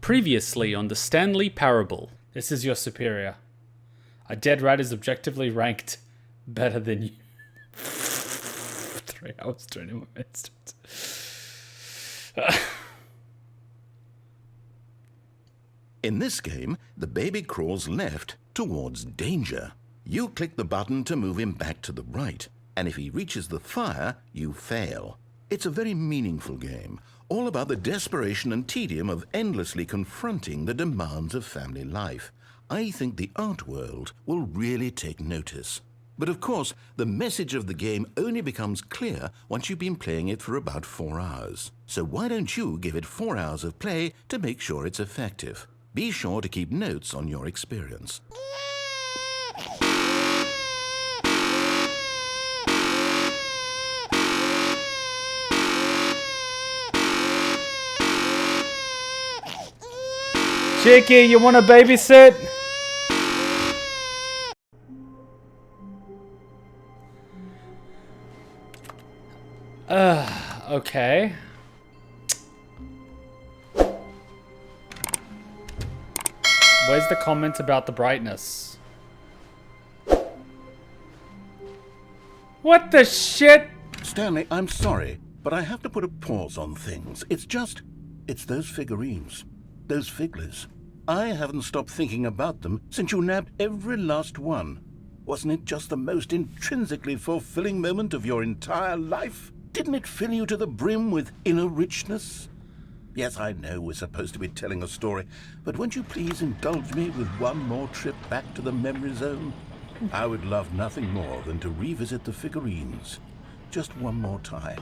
Previously on the Stanley parable. This is your superior. A dead rat is objectively ranked better than you. 3 hours, 21 minutes. In this game, the baby crawls left towards danger. You click the button to move him back to the right, and if he reaches the fire, you fail. It's a very meaningful game, all about the desperation and tedium of endlessly confronting the demands of family life. I think the art world will really take notice. But of course, the message of the game only becomes clear once you've been playing it for about 4 hours. So why don't you give it 4 hours of play to make sure it's effective? Be sure to keep notes on your experience. Chicky, you want to babysit? Okay. Where's the comment about the brightness? What the shit? Stanley, I'm sorry, but I have to put a pause on things. It's those figurines. Those figglers. I haven't stopped thinking about them since you nabbed every last one. Wasn't it just the most intrinsically fulfilling moment of your entire life? Didn't it fill you to the brim with inner richness? Yes, I know we're supposed to be telling a story, but won't you please indulge me with one more trip back to the memory zone? I would love nothing more than to revisit the figurines. Just one more time.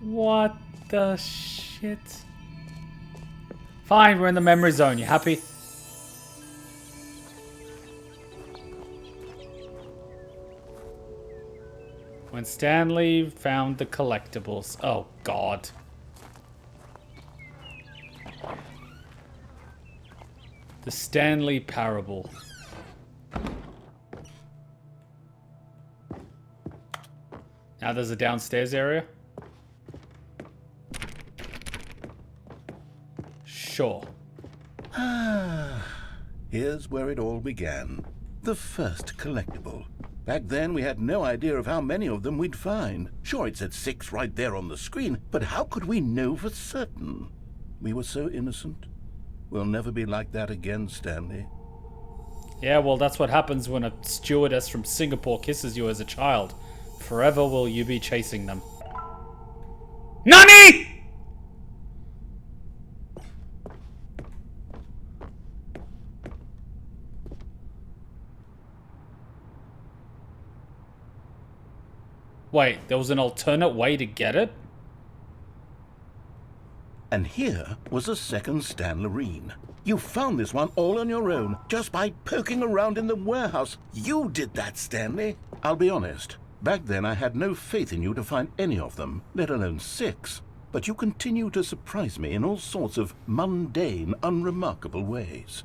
What the shit? Fine, we're in the memory zone. You happy? When Stanley found the collectibles. Oh, God. The Stanley parable. Now there's a downstairs area. Sure. Here's where it all began. The first collectible. Back then, we had no idea of how many of them we'd find. Sure, it said 6 right there on the screen, but how could we know for certain? We were so innocent. We'll never be like that again, Stanley. Yeah, well, that's what happens when a stewardess from Singapore kisses you as a child. Forever will you be chasing them. NANI?! Wait, there was an alternate way to get it? And here was a second Stanlerine. You found this one all on your own, just by poking around in the warehouse. You did that, Stanley. I'll be honest. Back then, I had no faith in you to find any of them, let alone 6. But you continue to surprise me in all sorts of mundane, unremarkable ways.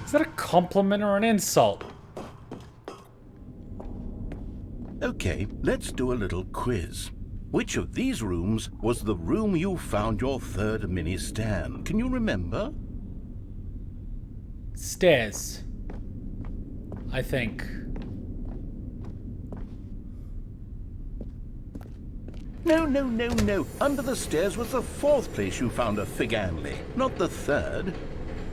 Is that a compliment or an insult? Okay, let's do a little quiz. Which of these rooms was the room you found your third mini Stan? Can you remember? Stairs. I think. No. Under the stairs was the 4th place you found a Figurine, not the 3rd.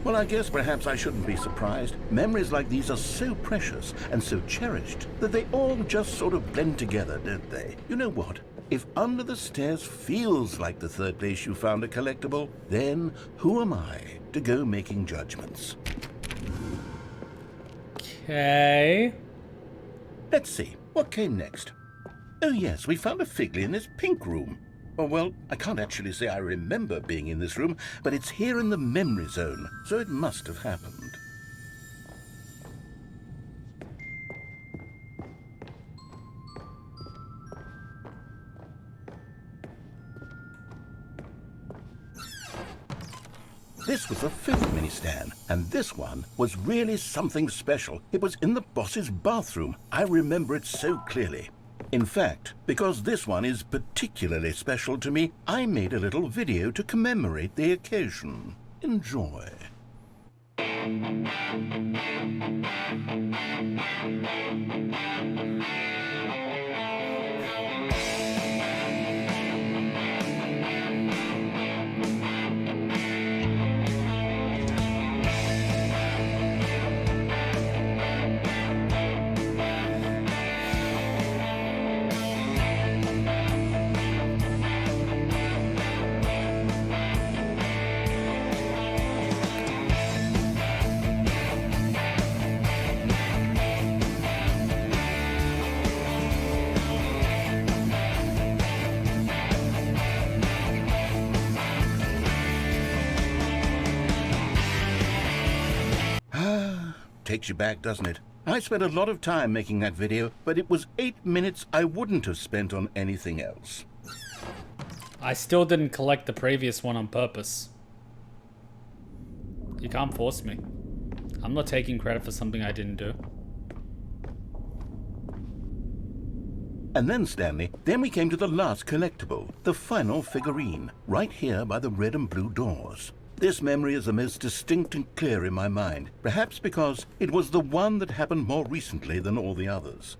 Well, I guess perhaps I shouldn't be surprised. Memories like these are so precious and so cherished that they all just sort of blend together, don't they? You know what? If under the stairs feels like the 3rd place you found a collectible, then who am I to go making judgments? Okay. Let's see, what came next? Oh yes, we found a Figley in this pink room. Oh, well, I can't actually say I remember being in this room, but it's here in the memory zone, so it must have happened. This was the 5th mini Stan, and this one was really something special. It was in the boss's bathroom. I remember it so clearly. In fact, because this one is particularly special to me, I made a little video to commemorate the occasion. Enjoy. Takes you back, doesn't it? I spent a lot of time making that video, but it was 8 minutes I wouldn't have spent on anything else. I still didn't collect the previous one on purpose. You can't force me. I'm not taking credit for something I didn't do. And then, Stanley, then we came to the last collectible, the final figurine, right here by the red and blue doors. This memory is the most distinct and clear in my mind, perhaps because it was the one that happened more recently than all the others.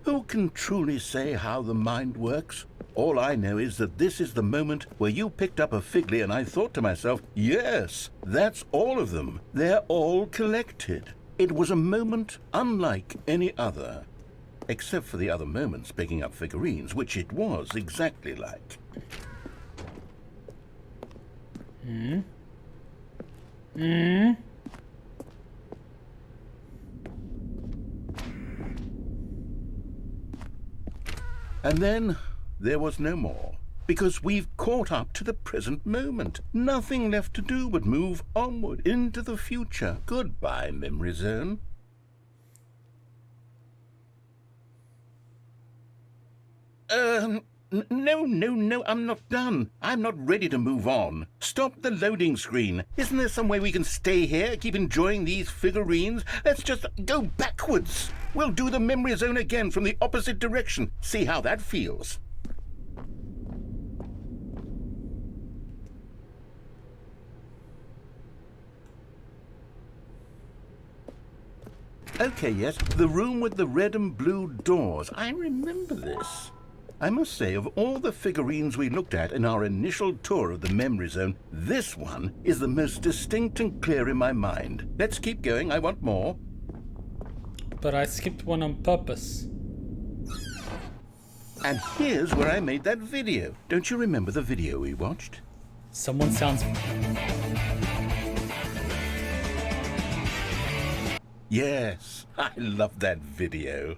Who can truly say how the mind works? All I know is that this is the moment where you picked up a Figly and I thought to myself, yes, that's all of them. They're all collected. It was a moment unlike any other. Except for the other moments picking up figurines, which it was exactly like. And then there was no more, because we've caught up to the present moment. Nothing left to do but move onward into the future. Goodbye, memory zone. No, I'm not done. I'm not ready to move on. Stop the loading screen. Isn't there some way we can stay here, keep enjoying these figurines? Let's just go backwards. We'll do the memory zone again from the opposite direction. See how that feels. Okay, yes, the room with the red and blue doors. I remember this. I must say, of all the figurines we looked at in our initial tour of the memory zone, this one is the most distinct and clear in my mind. Let's keep going, I want more. but I skipped one on purpose. And here's where I made that video. Don't you remember the video we watched? Someone sounds... Yes, I love that video.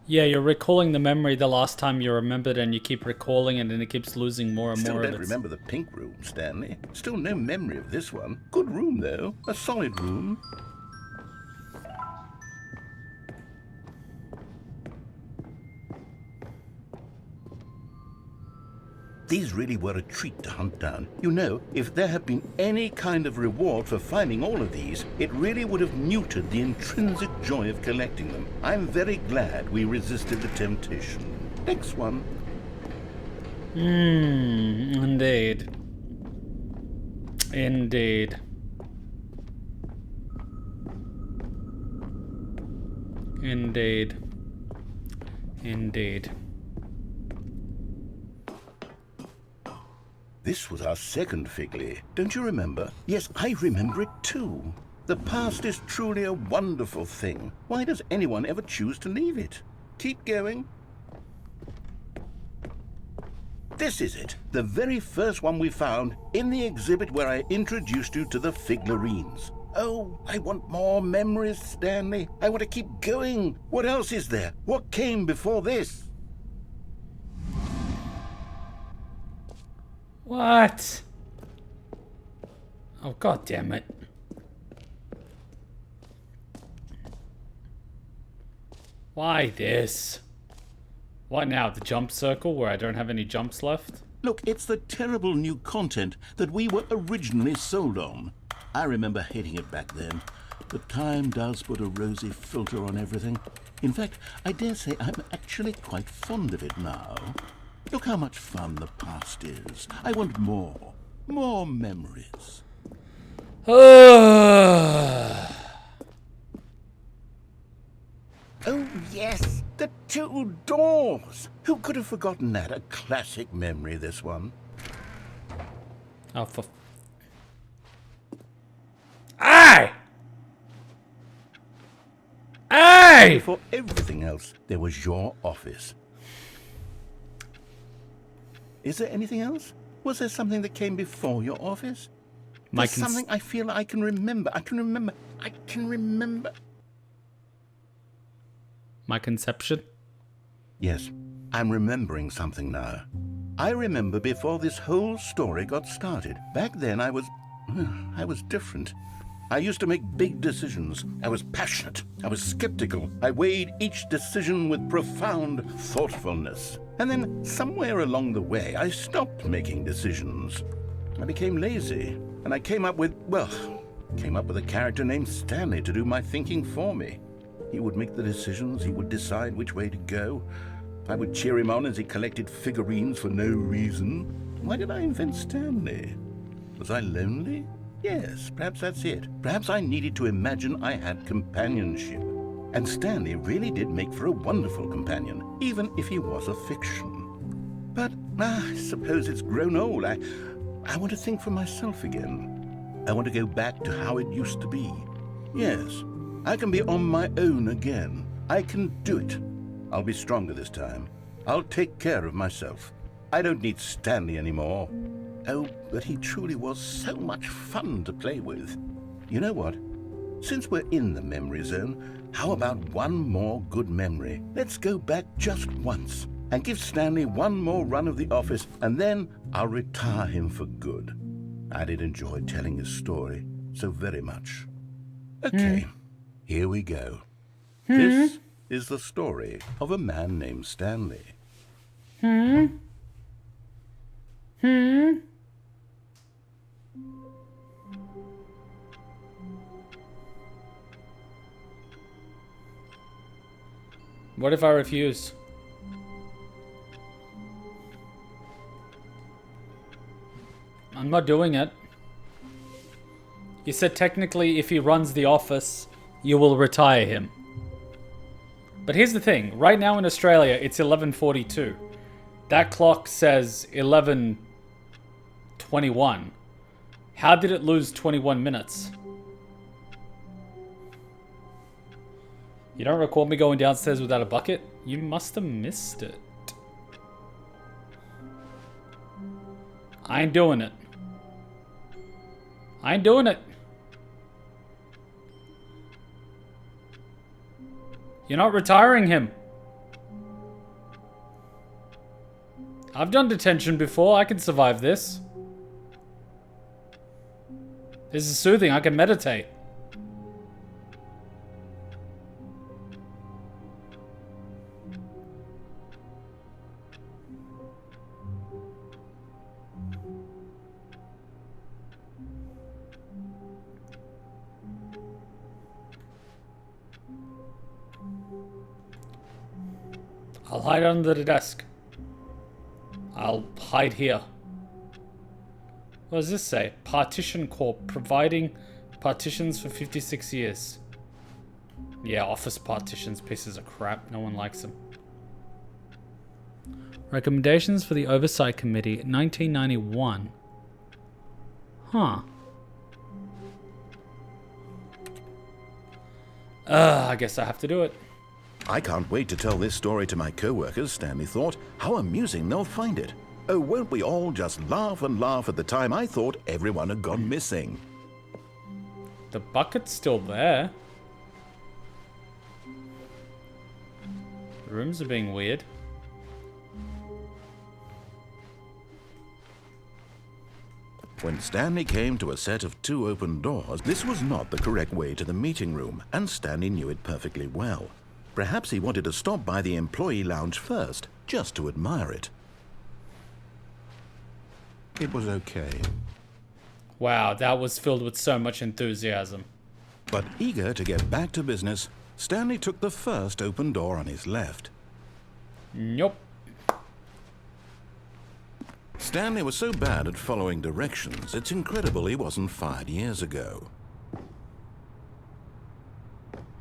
Yeah, you're recalling the memory the last time you remembered, and you keep recalling it, and it keeps losing more and Still more of don't it. remember the pink room, Stanley. Still no memory of this one. Good room, though. A solid room. These really were a treat to hunt down. You know, if there had been any kind of reward for finding all of these, it really would have neutered the intrinsic joy of collecting them. I'm very glad we resisted the temptation. Next one. Indeed. Indeed. Indeed. Indeed. This was our second Figly. Don't you remember? Yes, I remember it too. The past is truly a wonderful thing. Why does anyone ever choose to leave it? Keep going. This is it. The very first one we found in the exhibit where I introduced you to the Figurines. Oh, I want more memories, Stanley. I want to keep going. What else is there? What came before this? What? Oh, god damn it. Why this? What now, the jump circle where I don't have any jumps left? Look, it's the terrible new content that we were originally sold on. I remember hating it back then, but time does put a rosy filter on everything. In fact, I dare say I'm actually quite fond of it now. Look how much fun the past is. I want more. More memories. Oh, Oh, yes, the two doors. Who could have forgotten that? A classic memory, this one. for... Aye! Aye! Before everything else, there was your office. Is there anything else? Was there something that came before your office? There's something I feel I can remember. I can remember. My conception? Yes, I'm remembering something now. I remember before this whole story got started. Back then I was different. I used to make big decisions. I was passionate. I was skeptical. I weighed each decision with profound thoughtfulness. And then somewhere along the way, I stopped making decisions. I became lazy. And I came up with a character named Stanley to do my thinking for me. He would make the decisions. He would decide which way to go. I would cheer him on as he collected figurines for no reason. Why did I invent Stanley? Was I lonely? Yes, perhaps that's it. Perhaps I needed to imagine I had companionship. And Stanley really did make for a wonderful companion, even if he was a fiction. But I suppose it's grown old. I want to think for myself again. I want to go back to how it used to be. Yes, I can be on my own again. I can do it. I'll be stronger this time. I'll take care of myself. I don't need Stanley anymore. Oh, but he truly was so much fun to play with. You know what? Since we're in the memory zone, how about one more good memory? Let's go back just once and give Stanley one more run of the office, and then I'll retire him for good. I did enjoy telling his story so very much. Okay, here we go. This is the story of a man named Stanley. What if I refuse? I'm not doing it. You said technically if he runs the office, you will retire him. But here's the thing. Right now in Australia, it's 11:42. That clock says 11:21. How did it lose 21 minutes? You don't recall me going downstairs without a bucket? You must have missed it. I ain't doing it. I ain't doing it. You're not retiring him. I've done detention before. I can survive this. This is soothing. I can meditate. I'll hide under the desk. I'll hide here. What does this say? Partition Corp. Providing partitions for 56 years. Yeah, office partitions. Pieces of crap. No one likes them. Recommendations for the Oversight Committee, 1991. Huh. I guess I have to do it. I can't wait to tell this story to my co-workers, Stanley thought. How amusing they'll find it. Oh, won't we all just laugh and laugh at the time I thought everyone had gone missing. The bucket's still there. The rooms are being weird. When Stanley came to a set of 2 open doors, this was not the correct way to the meeting room, and Stanley knew it perfectly well. Perhaps he wanted to stop by the employee lounge first, just to admire it. It was okay. Wow, that was filled with so much enthusiasm. But eager to get back to business, Stanley took the first open door on his left. Nope. Stanley was so bad at following directions, it's incredible he wasn't fired years ago.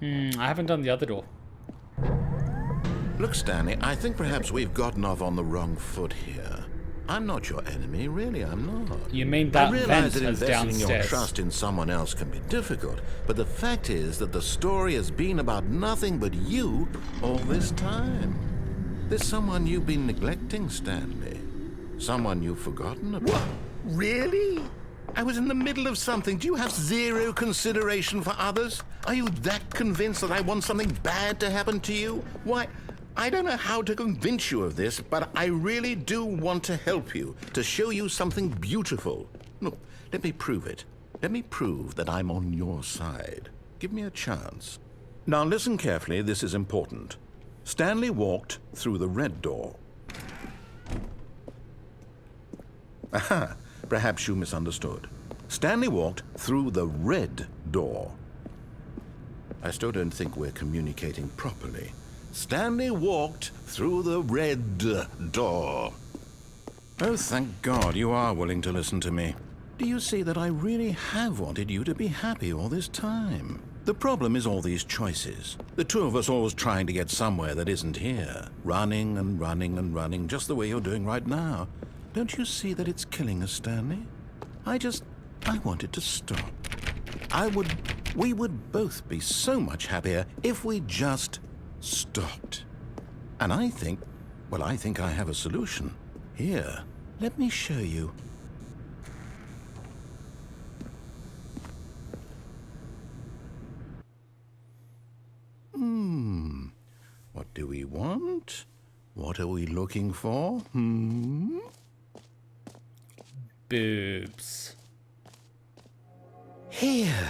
I haven't done the other door. Look, Stanley, I think perhaps we've gotten off on the wrong foot here. I'm not your enemy, really, I'm not. You mean that I vent realize that is investing your downstairs? trust in someone else can be difficult, but the fact is that the story has been about nothing but you all this time. There's someone you've been neglecting, Stanley. Someone you've forgotten about. What? Really? I was in the middle of something. Do you have zero consideration for others? Are you that convinced that I want something bad to happen to you? Why, I don't know how to convince you of this, but I really do want to help you, to show you something beautiful. Look, let me prove it. Let me prove that I'm on your side. Give me a chance. Now listen carefully, this is important. Stanley walked through the red door. Aha, perhaps you misunderstood. Stanley walked through the red door. I still don't think we're communicating properly. Stanley walked through the red door. Oh, thank God you are willing to listen to me. Do you see that I really have wanted you to be happy all this time? The problem is all these choices. The two of us always trying to get somewhere that isn't here. Running and running and running, just the way you're doing right now. Don't you see that it's killing us, Stanley? I wanted to stop. We would both be so much happier if we just stopped. And I think I have a solution. Here, let me show you. What do we want? What are we looking for? Boobs. Here.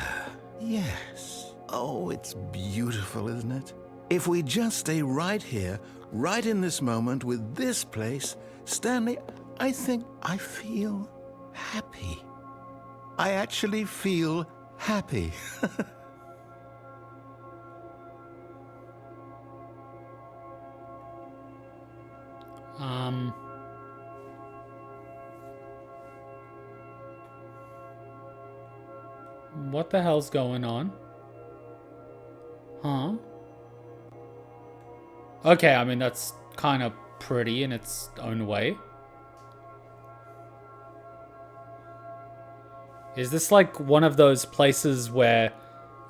Yes. Oh, it's beautiful, isn't it? If we just stay right here, right in this moment with this place, Stanley, I think I feel happy. I actually feel happy. What the hell's going on? Huh? Okay, I mean, that's kind of pretty in its own way. Is this like one of those places where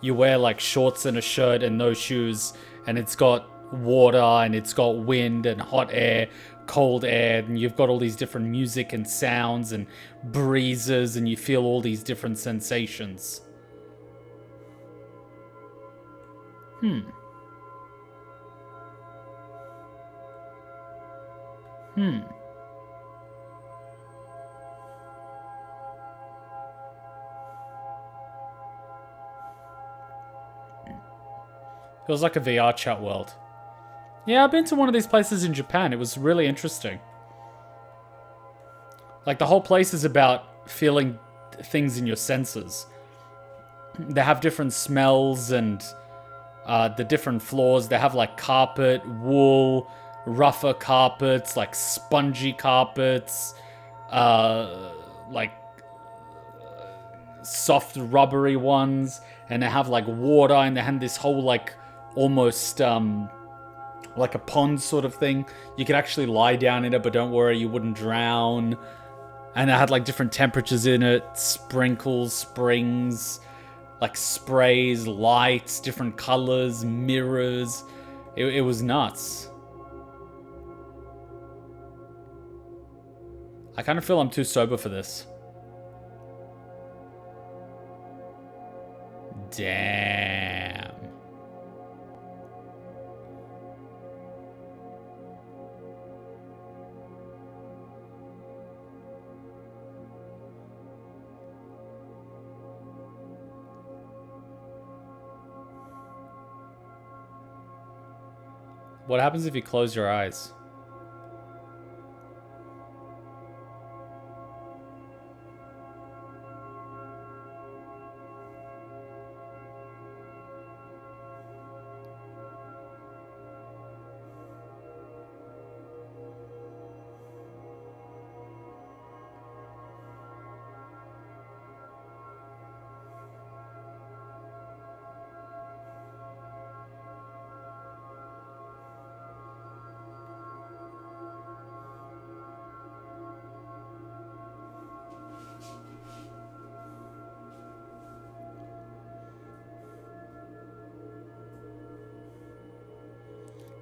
you wear like shorts and a shirt and no shoes, and it's got water and it's got wind and hot air, cold air, and you've got all these different music and sounds and breezes, and you feel all these different sensations? Feels like a VR chat world. Yeah, I've been to one of these places in Japan. It was really interesting. Like, the whole place is about feeling things in your senses. They have different smells and the different floors. They have like carpet, wool, rougher carpets, like spongy carpets, like soft rubbery ones, and they have like water, and they have this whole like almost like a pond sort of thing. You could actually lie down in it, but don't worry, you wouldn't drown. And it had like different temperatures in it, sprinkles, springs, like sprays, lights, different colors, mirrors. It was nuts. I kind of feel I'm too sober for this. Damn. What happens if you close your eyes?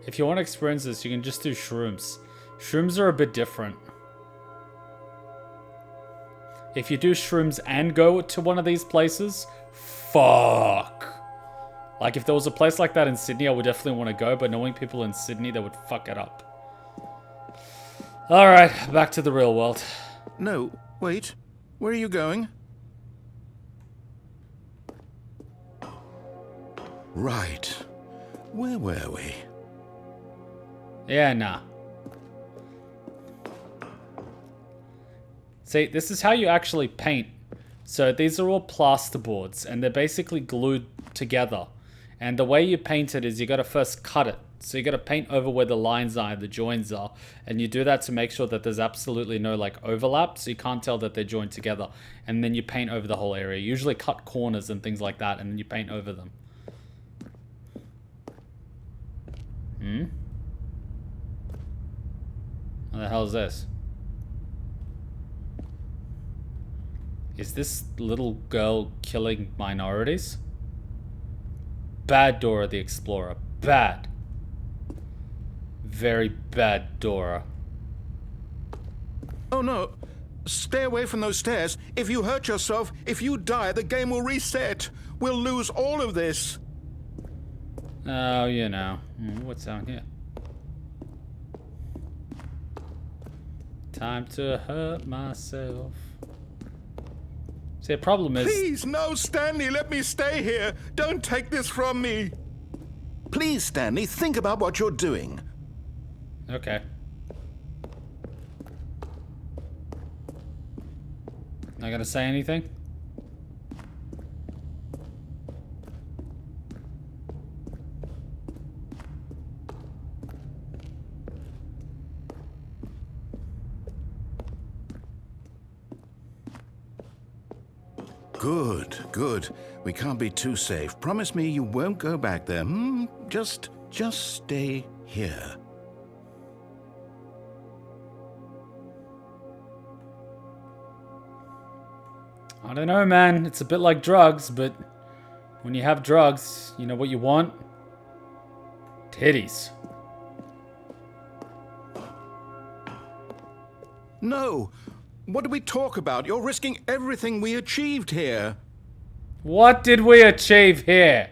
If you want to experience this, you can just do shrooms. Shrooms are a bit different. If you do shrooms and go to one of these places, fuck. Like, if there was a place like that in Sydney, I would definitely want to go, but knowing people in Sydney, they would fuck it up. Alright, back to the real world. No, wait. Where are you going? Right. Where were we? Yeah, nah. See, this is how you actually paint. So these are all plasterboards, and they're basically glued together. And the way you paint it is you got to first cut it. So you got to paint over where the lines are, the joins are, and you do that to make sure that there's absolutely no like overlap, so you can't tell that they're joined together. And then you paint over the whole area. You usually cut corners and things like that, and then you paint over them. What the hell is this? Is this little girl killing minorities? Bad Dora the Explorer. Bad. Very bad Dora. Oh no. Stay away from those stairs. If you hurt yourself, if you die, the game will reset. We'll lose all of this. Oh, you know. What's down here? Time to hurt myself. See, the problem is... Please, no, Stanley, let me stay here. Don't take this from me. Please, Stanley, think about what you're doing. Okay. Not gonna say anything? Good, good. We can't be too safe. Promise me you won't go back there. Just stay here. I don't know, man. It's a bit like drugs, but when you have drugs, you know what you want? Titties. No. What did we talk about? You're risking everything we achieved here. What did we achieve here?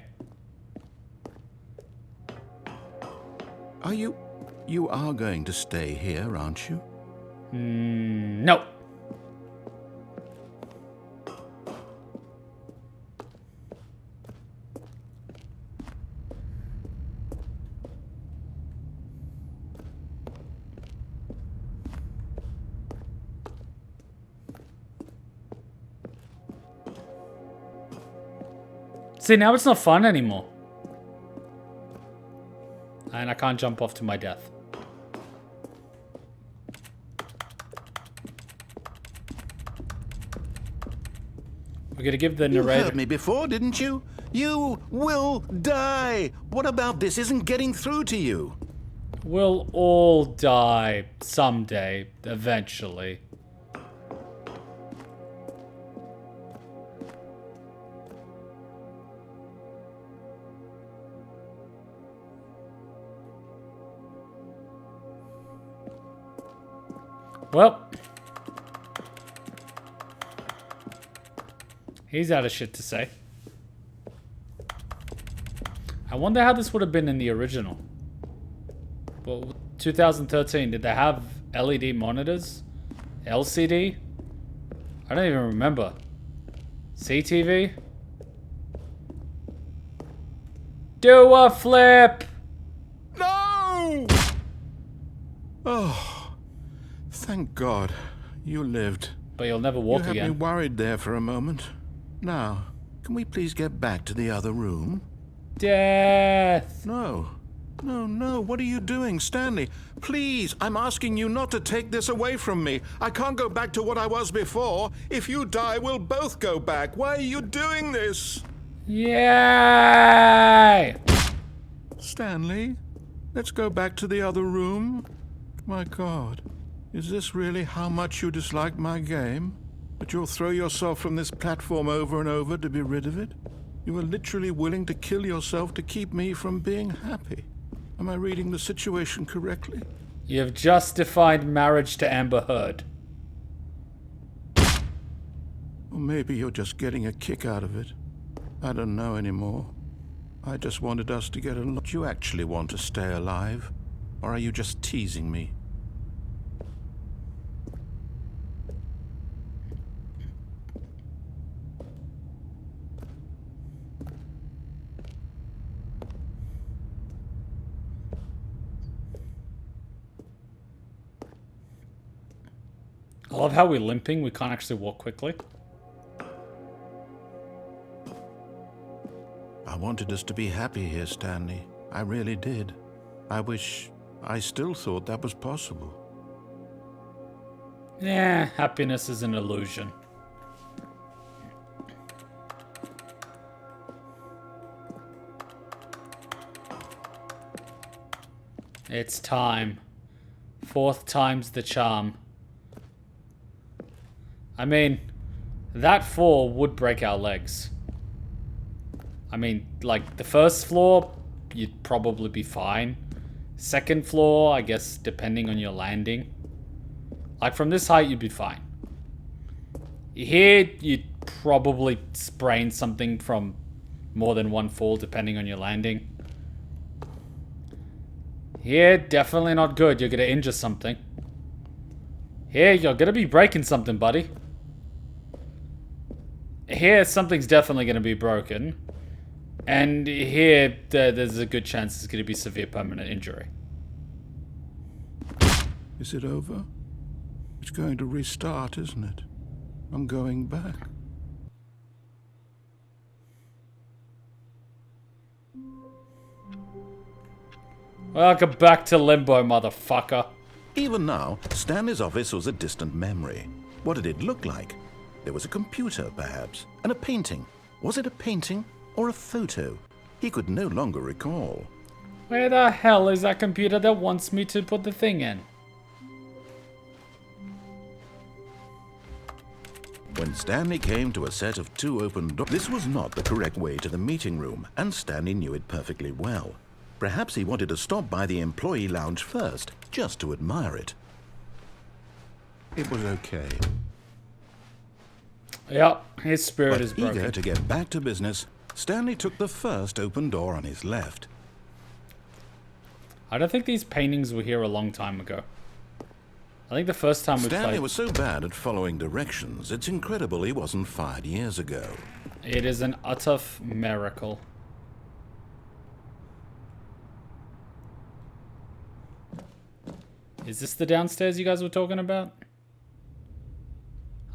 Are you are going to stay here, aren't you? No. See, now it's not fun anymore. And I can't jump off to my death. We're gonna give the narrator... You heard me before, didn't you? You will die. What about this isn't getting through to you? We'll all die someday, eventually. Well, he's out of shit to say. I wonder how this would have been in the original. Well, 2013, did they have LED monitors? LCD? I don't even remember. CTV? Do a flip! No! Oh. Thank God, you lived. But you'll never walk again. You had me worried there for a moment. Now, can we please get back to the other room? Death! No. No, what are you doing, Stanley? Please, I'm asking you not to take this away from me. I can't go back to what I was before. If you die, we'll both go back. Why are you doing this? Yay! Stanley, let's go back to the other room. My God. Is this really how much you dislike my game? That you'll throw yourself from this platform over and over to be rid of it? You were literally willing to kill yourself to keep me from being happy. Am I reading the situation correctly? You have just defined marriage to Amber Heard. Or maybe you're just getting a kick out of it. I don't know anymore. I just wanted us to get along. Do you actually want to stay alive? Or are you just teasing me? I love how we're limping. We can't actually walk quickly. I wanted us to be happy here, Stanley. I really did. I still thought that was possible. Yeah, happiness is an illusion. It's time. 4th time's the charm. I mean, that fall would break our legs. I mean, like, the first floor, you'd probably be fine. Second floor, I guess, depending on your landing. Like, from this height, you'd be fine. Here, you'd probably sprain something from more than one fall, depending on your landing. Here, definitely not good. You're gonna injure something. Here, you're gonna be breaking something, buddy. Here, something's definitely gonna be broken. And here, there's a good chance it's gonna be severe permanent injury. Is it over? It's going to restart, isn't it? I'm going back. Welcome back to Limbo, motherfucker. Even now, Stanley's office was a distant memory. What did it look like? There was a computer, perhaps, and a painting. Was it a painting or a photo? He could no longer recall. Where the hell is that computer that wants me to put the thing in? When Stanley came to a set of 2 open doors, this was not the correct way to the meeting room, and Stanley knew it perfectly well. Perhaps he wanted to stop by the employee lounge first, just to admire it. It was okay. Yep, his spirit is broken. Eager to get back to business, Stanley took the first open door on his left. I don't think these paintings were here a long time ago. I think the first time we Stanley played... was so bad at following directions, it's incredible he wasn't fired years ago. It is an utter miracle. Is this the downstairs you guys were talking about?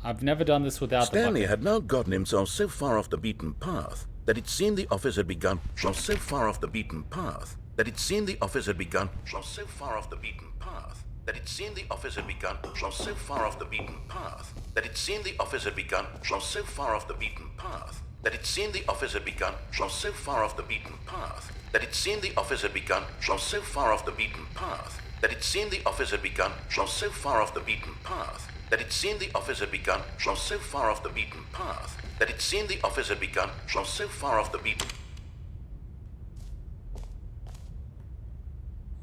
I've never done this without Stanley the bucket. had now gotten himself so far off the beaten path that it seemed the office had begun. So far off the beaten path that it seemed the office had begun. So far off the beaten path that it seemed the office had begun. So far off the beaten path that it seemed the office had begun. So far off the beaten path that it seemed the office had begun. So far off the beaten path that it seemed the office had begun. So far off the beaten path that it seemed the office had begun. So far off the beaten path that it seemed the office had begun. So far off the beaten path that it seemed the office had begun. So far off the beaten.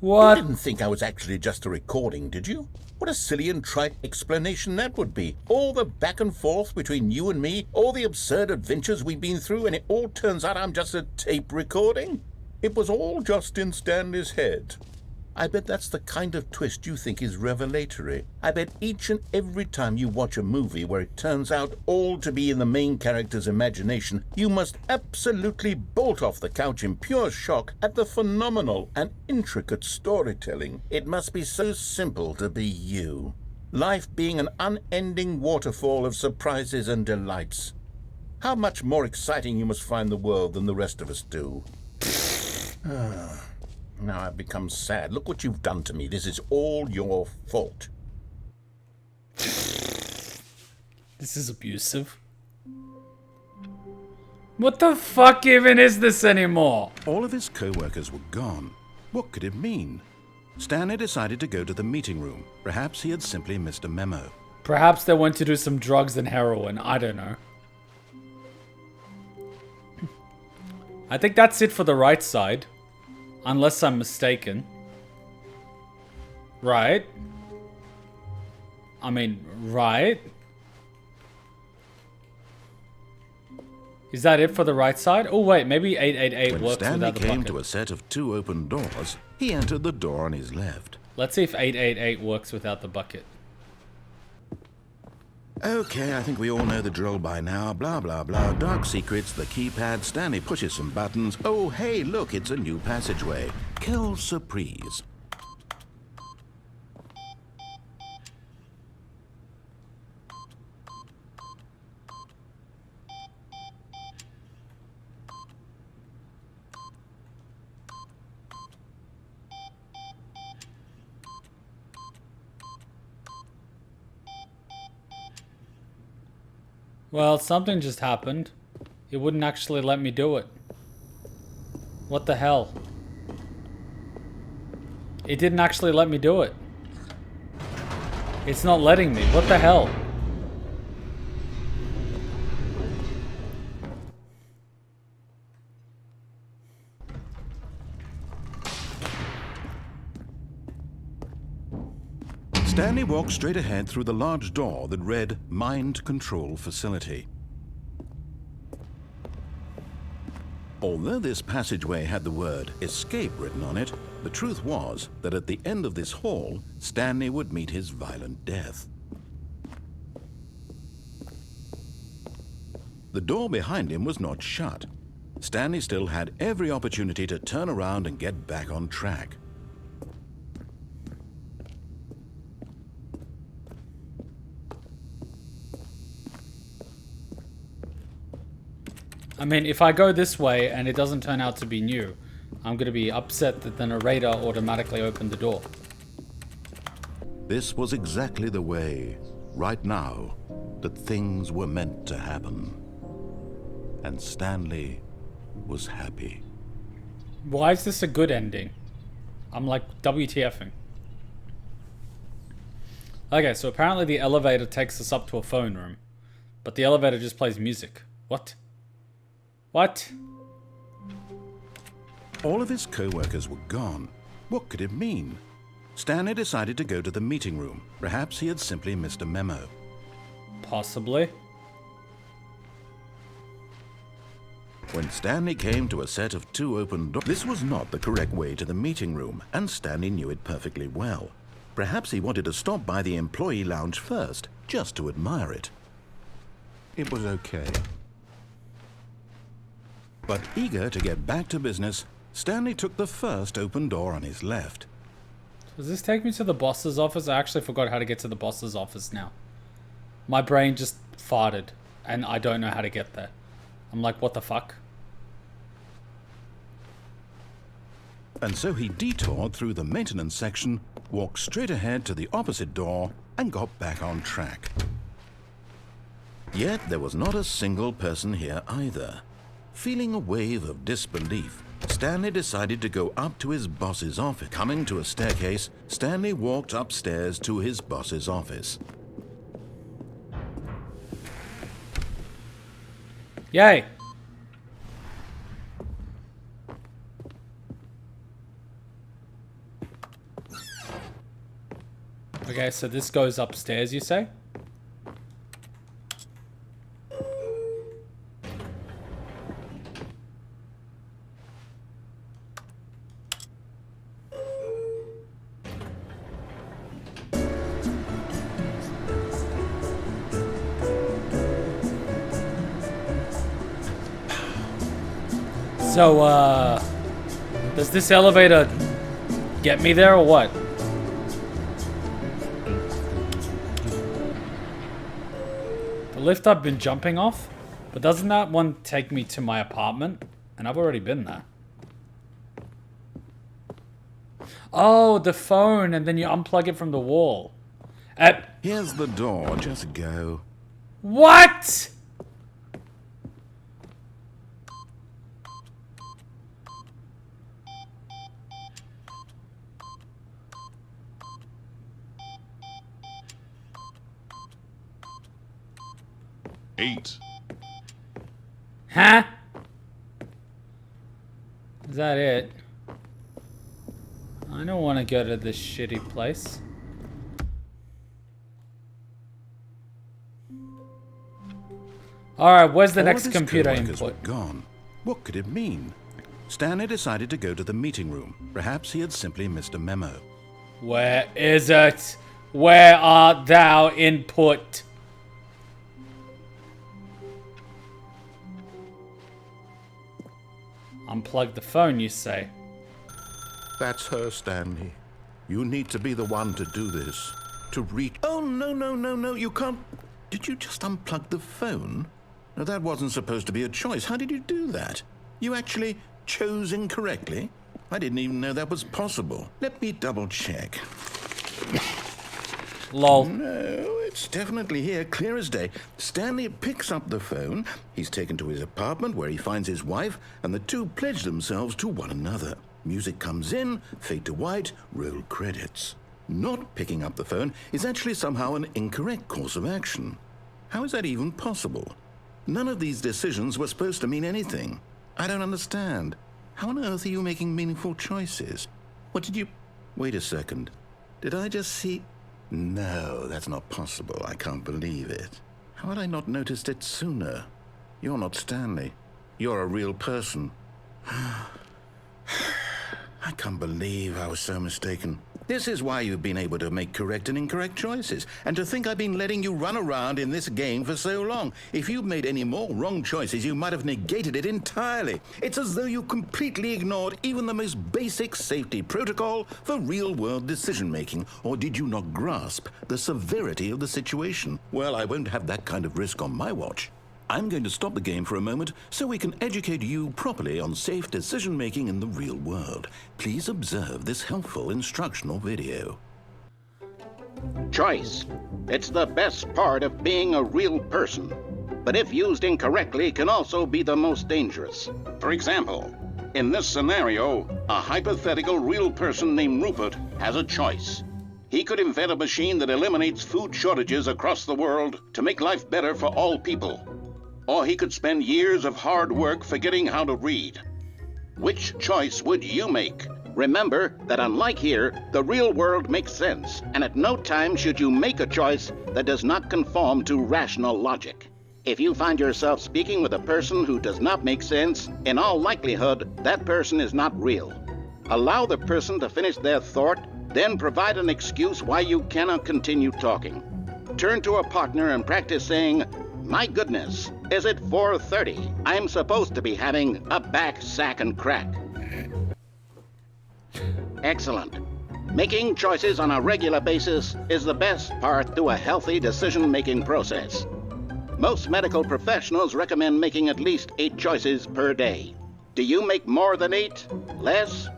What? You didn't think I was actually just a recording, did you? What a silly and trite explanation that would be. All the back and forth between you and me, all the absurd adventures we've been through, and it all turns out I'm just a tape recording? It was all just in Stanley's head. I bet that's the kind of twist you think is revelatory. I bet each and every time you watch a movie where it turns out all to be in the main character's imagination, you must absolutely bolt off the couch in pure shock at the phenomenal and intricate storytelling. It must be so simple to be you. Life being an unending waterfall of surprises and delights. How much more exciting you must find the world than the rest of us do. Now I've become sad. Look what you've done to me. This is all your fault. This is abusive. What the fuck even is this anymore? All of his co-workers were gone. What could it mean? Stanley decided to go to the meeting room. Perhaps he had simply missed a memo. Perhaps they went to do some drugs and heroin. I don't know. I think that's it for the right side. Unless I'm mistaken. Right? I mean, right? Is that it for the right side? Oh wait, maybe 888 When works Stanley without the came bucket. to a set of 2 open doors, he entered the door on his left. Let's see if 888 works without the bucket. Okay, I think we all know the drill by now. Blah, blah, blah. Dark secrets, the keypad. Stanley pushes some buttons. Oh, hey, look, it's a new passageway. Quelle surprise. Well, something just happened. It wouldn't actually let me do it. What the hell? It didn't actually let me do it. It's not letting me. What the hell? Stanley walked straight ahead through the large door that read Mind Control Facility. Although this passageway had the word escape written on it, the truth was that at the end of this hall, Stanley would meet his violent death. The door behind him was not shut. Stanley still had every opportunity to turn around and get back on track. I mean, if I go this way and it doesn't turn out to be new, I'm going to be upset that the narrator automatically opened the door. This was exactly the way, right now, that things were meant to happen. And Stanley was happy. Why is this a good ending? I'm like WTFing. Okay, so apparently the elevator takes us up to a phone room. But the elevator just plays music. What? What? All of his co-workers were gone. What could it mean? Stanley decided to go to the meeting room. Perhaps he had simply missed a memo. Possibly. When Stanley came to a set of 2 open doors, this was not the correct way to the meeting room, and Stanley knew it perfectly well. Perhaps he wanted to stop by the employee lounge first, just to admire it. It was okay. But eager to get back to business, Stanley took the first open door on his left. Does this take me to the boss's office? I actually forgot how to get to the boss's office now. My brain just farted, and I don't know how to get there. I'm like, what the fuck? And so he detoured through the maintenance section, walked straight ahead to the opposite door, and got back on track. Yet there was not a single person here either. Feeling a wave of disbelief, Stanley decided to go up to his boss's office. Coming to a staircase, Stanley walked upstairs to his boss's office. Yay! Okay, so this goes upstairs, you say? So, does this elevator get me there or what? The lift I've been jumping off, but doesn't that one take me to my apartment? And I've already been there. Oh, the phone, and then you unplug it from the wall. Here's the door, just go. What? Eight. Huh? Is that it? I don't want to go to this shitty place. Alright, where's the All next of his computer co-workers input? were gone. What could it mean? Stanley decided to go to the meeting room. Perhaps he had simply missed a memo. Where is it? Where art thou, input? Unplug the phone, you say? That's her, Stanley. You need to be the one to do this. To reach... Oh, no, you can't... Did you just unplug the phone? No, that wasn't supposed to be a choice. How did you do that? You actually chose incorrectly? I didn't even know that was possible. Let me double check. Lol. No, it's definitely here, clear as day. Stanley picks up the phone. He's taken to his apartment where he finds his wife, and the two pledge themselves to one another. Music comes in, fade to white, roll credits. Not picking up the phone is actually somehow an incorrect course of action. How is that even possible? None of these decisions were supposed to mean anything. I don't understand. How on earth are you making meaningful choices? What did you... Wait a second. Did I just see... No, that's not possible. I can't believe it. How had I not noticed it sooner? You're not Stanley. You're a real person. I can't believe I was so mistaken. This is why you've been able to make correct and incorrect choices, and to think I've been letting you run around in this game for so long. If you'd made any more wrong choices, you might have negated it entirely. It's as though you completely ignored even the most basic safety protocol for real-world decision-making. Or did you not grasp the severity of the situation? Well, I won't have that kind of risk on my watch. I'm going to stop the game for a moment so we can educate you properly on safe decision-making in the real world. Please observe this helpful instructional video. Choice. It's the best part of being a real person, but if used incorrectly can also be the most dangerous. For example, in this scenario, a hypothetical real person named Rupert has a choice. He could invent a machine that eliminates food shortages across the world to make life better for all people. Or he could spend years of hard work forgetting how to read. Which choice would you make? Remember that unlike here, the real world makes sense, and at no time should you make a choice that does not conform to rational logic. If you find yourself speaking with a person who does not make sense, in all likelihood, that person is not real. Allow the person to finish their thought, then provide an excuse why you cannot continue talking. Turn to a partner and practice saying, "My goodness, is it 4:30? I'm supposed to be having a back, sack, and crack." Excellent. Making choices on a regular basis is the best part to a healthy decision-making process. Most medical professionals recommend making at least 8 choices per day. Do you make more than 8? Less?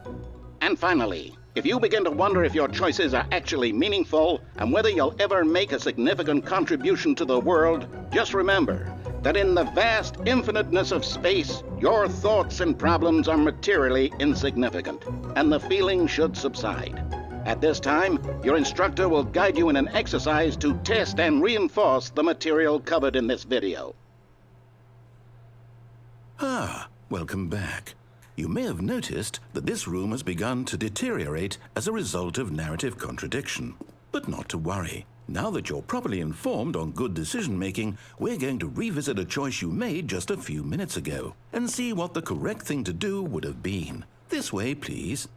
And finally, if you begin to wonder if your choices are actually meaningful and whether you'll ever make a significant contribution to the world, just remember that in the vast infiniteness of space, your thoughts and problems are materially insignificant, and the feeling should subside. At this time, your instructor will guide you in an exercise to test and reinforce the material covered in this video. Welcome back. You may have noticed that this room has begun to deteriorate as a result of narrative contradiction. But not to worry. Now that you're properly informed on good decision-making, we're going to revisit a choice you made just a few minutes ago and see what the correct thing to do would have been. This way, please.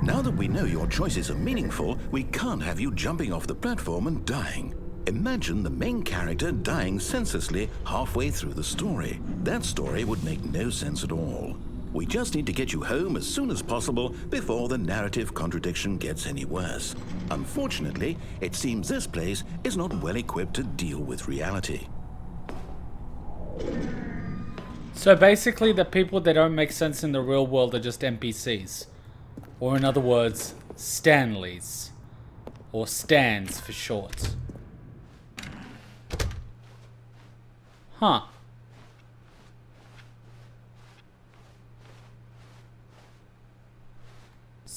Now that we know your choices are meaningful, we can't have you jumping off the platform and dying. Imagine the main character dying senselessly halfway through the story. That story would make no sense at all. We just need to get you home as soon as possible before the narrative contradiction gets any worse. Unfortunately, it seems this place is not well equipped to deal with reality. So basically, the people that don't make sense in the real world are just NPCs. Or in other words, Stanleys. Or Stans for short. Huh.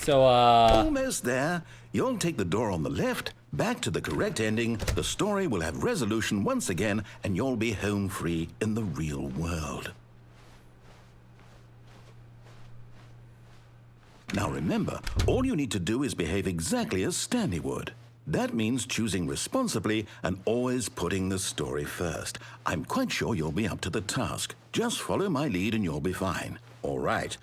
So, Almost there. You'll take the door on the left, back to the correct ending, the story will have resolution once again, and you'll be home free in the real world. Now remember, all you need to do is behave exactly as Stanley would. That means choosing responsibly and always putting the story first. I'm quite sure you'll be up to the task. Just follow my lead and you'll be fine. All right.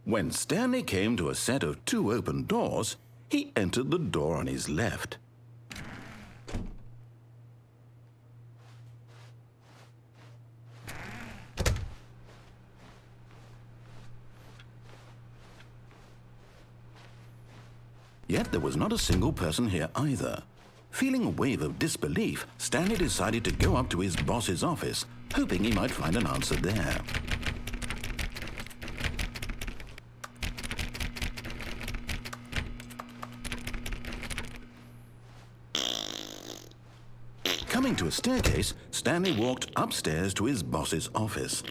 When Stanley came to a set of 2 open doors, he entered the door on his left. Yet there was not a single person here either. Feeling a wave of disbelief, Stanley decided to go up to his boss's office, hoping he might find an answer there. Coming to a staircase, Stanley walked upstairs to his boss's office.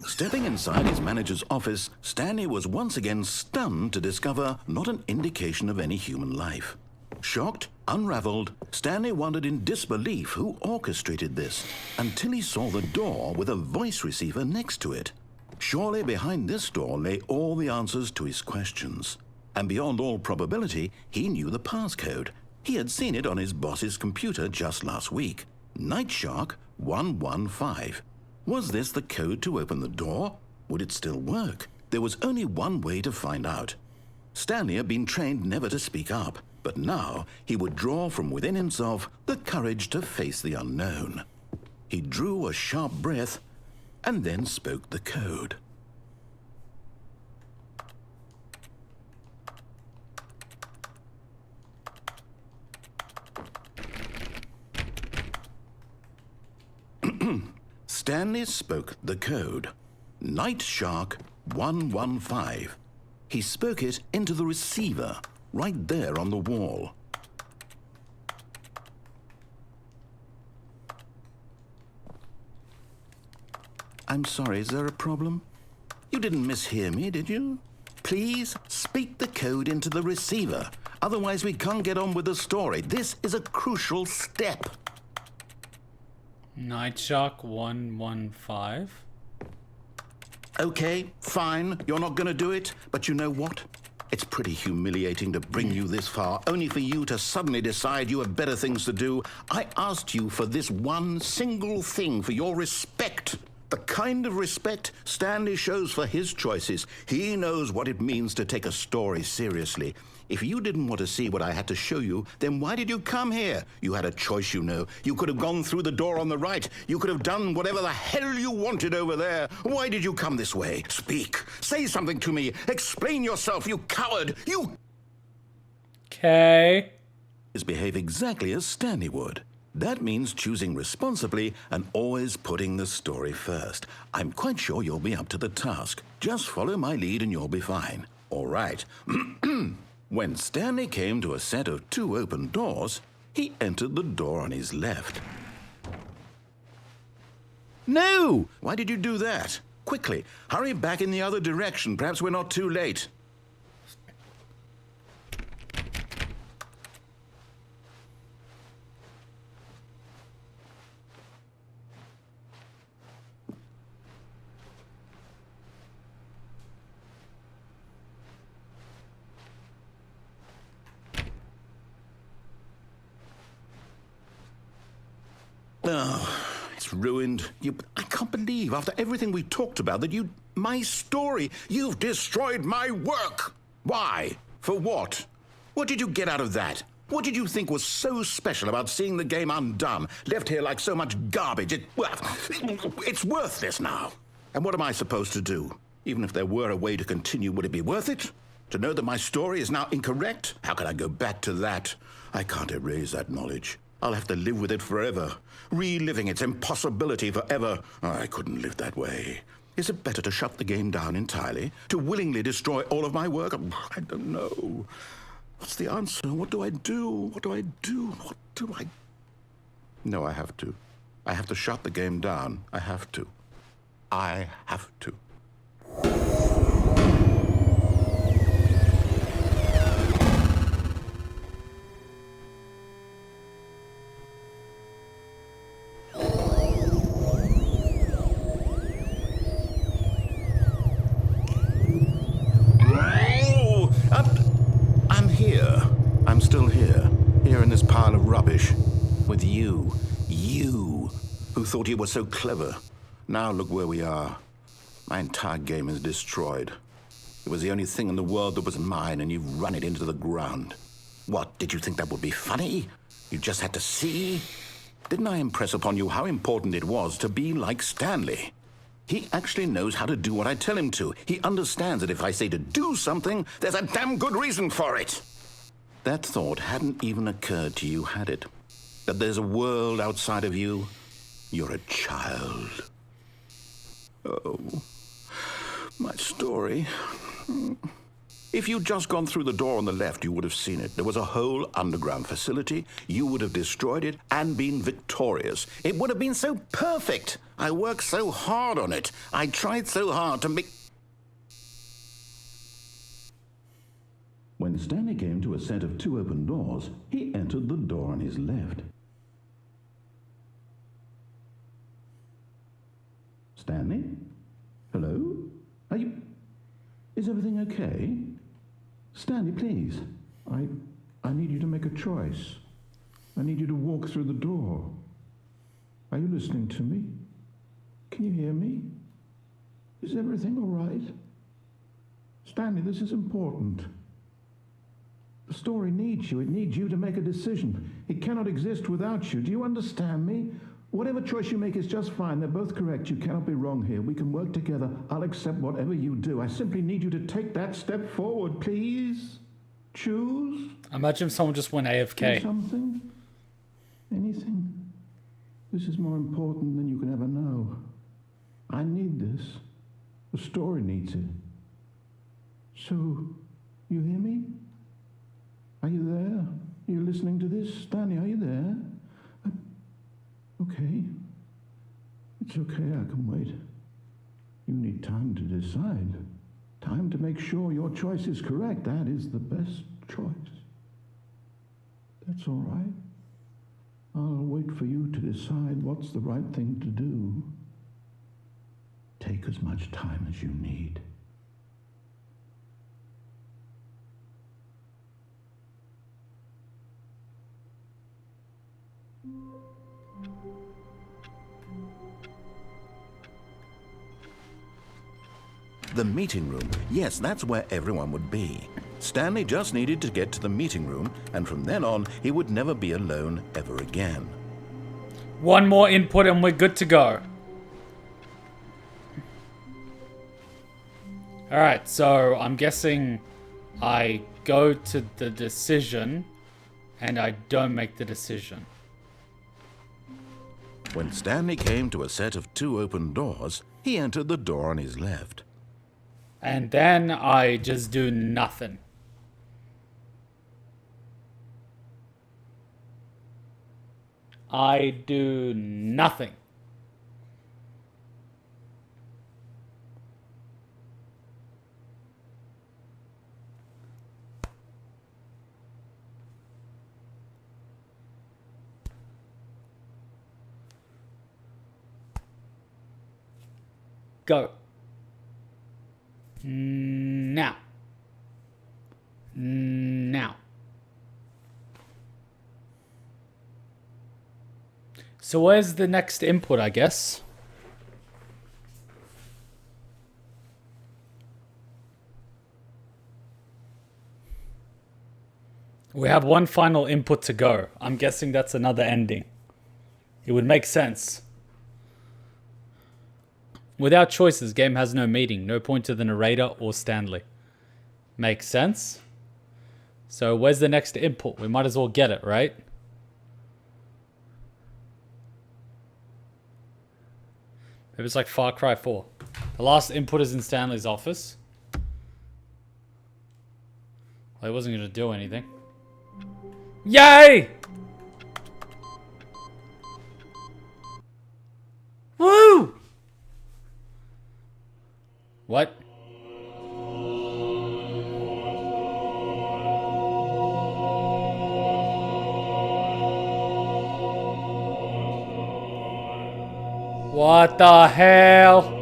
Stepping inside his manager's office, Stanley was once again stunned to discover not an indication of any human life. Shocked, unraveled, Stanley wondered in disbelief who orchestrated this, until he saw the door with a voice receiver next to it. Surely behind this door lay all the answers to his questions. And beyond all probability, he knew the passcode. He had seen it on his boss's computer just last week. Nightshark 115. Was this the code to open the door? Would it still work? There was only one way to find out. Stanley had been trained never to speak up, but now he would draw from within himself the courage to face the unknown. He drew a sharp breath and then spoke the code. Stanley spoke the code. Nightshark 115. He spoke it into the receiver, right there on the wall. I'm sorry, is there a problem? You didn't mishear me, did you? Please speak the code into the receiver. Otherwise, we can't get on with the story. This is a crucial step. Nightshark 115. Okay, fine. You're not going to do it. But you know what? It's pretty humiliating to bring you this far, only for you to suddenly decide you have better things to do. I asked you for this one single thing, for your respect. The kind of respect Stanley shows for his choices. He knows what it means to take a story seriously. If you didn't want to see what I had to show you, then why did you come here? You had a choice, you know. You could have gone through the door on the right. You could have done whatever the hell you wanted over there. Why did you come this way? Speak. Say something to me. Explain yourself, you coward. You... Okay. Behave exactly as Stanley would. That means choosing responsibly and always putting the story first. I'm quite sure you'll be up to the task. Just follow my lead and you'll be fine. All right. When Stanley came to a set of 2 open doors, he entered the door on his left. No! Why did you do that? Quickly, hurry back in the other direction. Perhaps we're not too late. Oh, it's ruined. I can't believe, after everything we talked about, that my story, you've destroyed my work. Why? For what? What did you get out of that? What did you think was so special about seeing the game undone, left here like so much garbage? It's worthless now. And what am I supposed to do? Even if there were a way to continue, would it be worth it? To know that my story is now incorrect? How can I go back to that? I can't erase that knowledge. I'll have to live with it forever, reliving its impossibility forever. I couldn't live that way. Is it better to shut the game down entirely? To willingly destroy all of my work? I don't know. What's the answer? What do I do? What do I do? What do I... No, I have to. I have to shut the game down. I have to. I have to. I'm here. I'm still here. Here in this pile of rubbish. With you. You, who thought you were so clever. Now look where we are. My entire game is destroyed. It was the only thing in the world that was mine, and you've run it into the ground. What, did you think that would be funny? You just had to see? Didn't I impress upon you how important it was to be like Stanley? He actually knows how to do what I tell him to. He understands that if I say to do something, there's a damn good reason for it. That thought hadn't even occurred to you, had it? That there's a world outside of you? You're a child. Oh, my story. If you'd just gone through the door on the left, you would have seen it. There was a whole underground facility. You would have destroyed it and been victorious. It would have been so perfect. I worked so hard on it. I tried so hard to make... When Stanley came to a set of 2 open doors, he entered the door on his left. Stanley? Hello? Are you... Is everything okay? Stanley, please. I need you to make a choice. I need you to walk through the door. Are you listening to me? Can you hear me? Is everything all right? Stanley, this is important. The story needs you. It needs you to make a decision. It cannot exist without you. Do you understand me? Whatever choice you make is just fine. They're both correct. You cannot be wrong here. We can work together. I'll accept whatever you do. I simply need you to take that step forward, please. Choose. Imagine if someone just went AFK. Do something. Anything. This is more important than you can ever know. I need this. The story needs it. So, you hear me? Are you there? Are you listening to this? Stanley, are you there? Okay. It's okay, I can wait. You need time to decide. Time to make sure your choice is correct. That is the best choice. That's all right. I'll wait for you to decide what's the right thing to do. Take as much time as you need. The meeting room. Yes, that's where everyone would be. Stanley just needed to get to the meeting room, and from then on, he would never be alone ever again. One more input and we're good to go. Alright, so I'm guessing I go to the decision and I don't make the decision. When Stanley came to a set of 2 open doors, he entered the door on his left. And then I just do nothing. I do nothing. Go. Now. Now. So where's the next input, I guess? We have one final input to go. I'm guessing that's another ending. It would make sense. Without choices, game has no meaning. No point to the narrator or Stanley. Makes sense? So where's the next input? We might as well get it, right? It was like Far Cry 4. The last input is in Stanley's office. Well, he wasn't going to do anything. Yay! Woo! What? What the hell?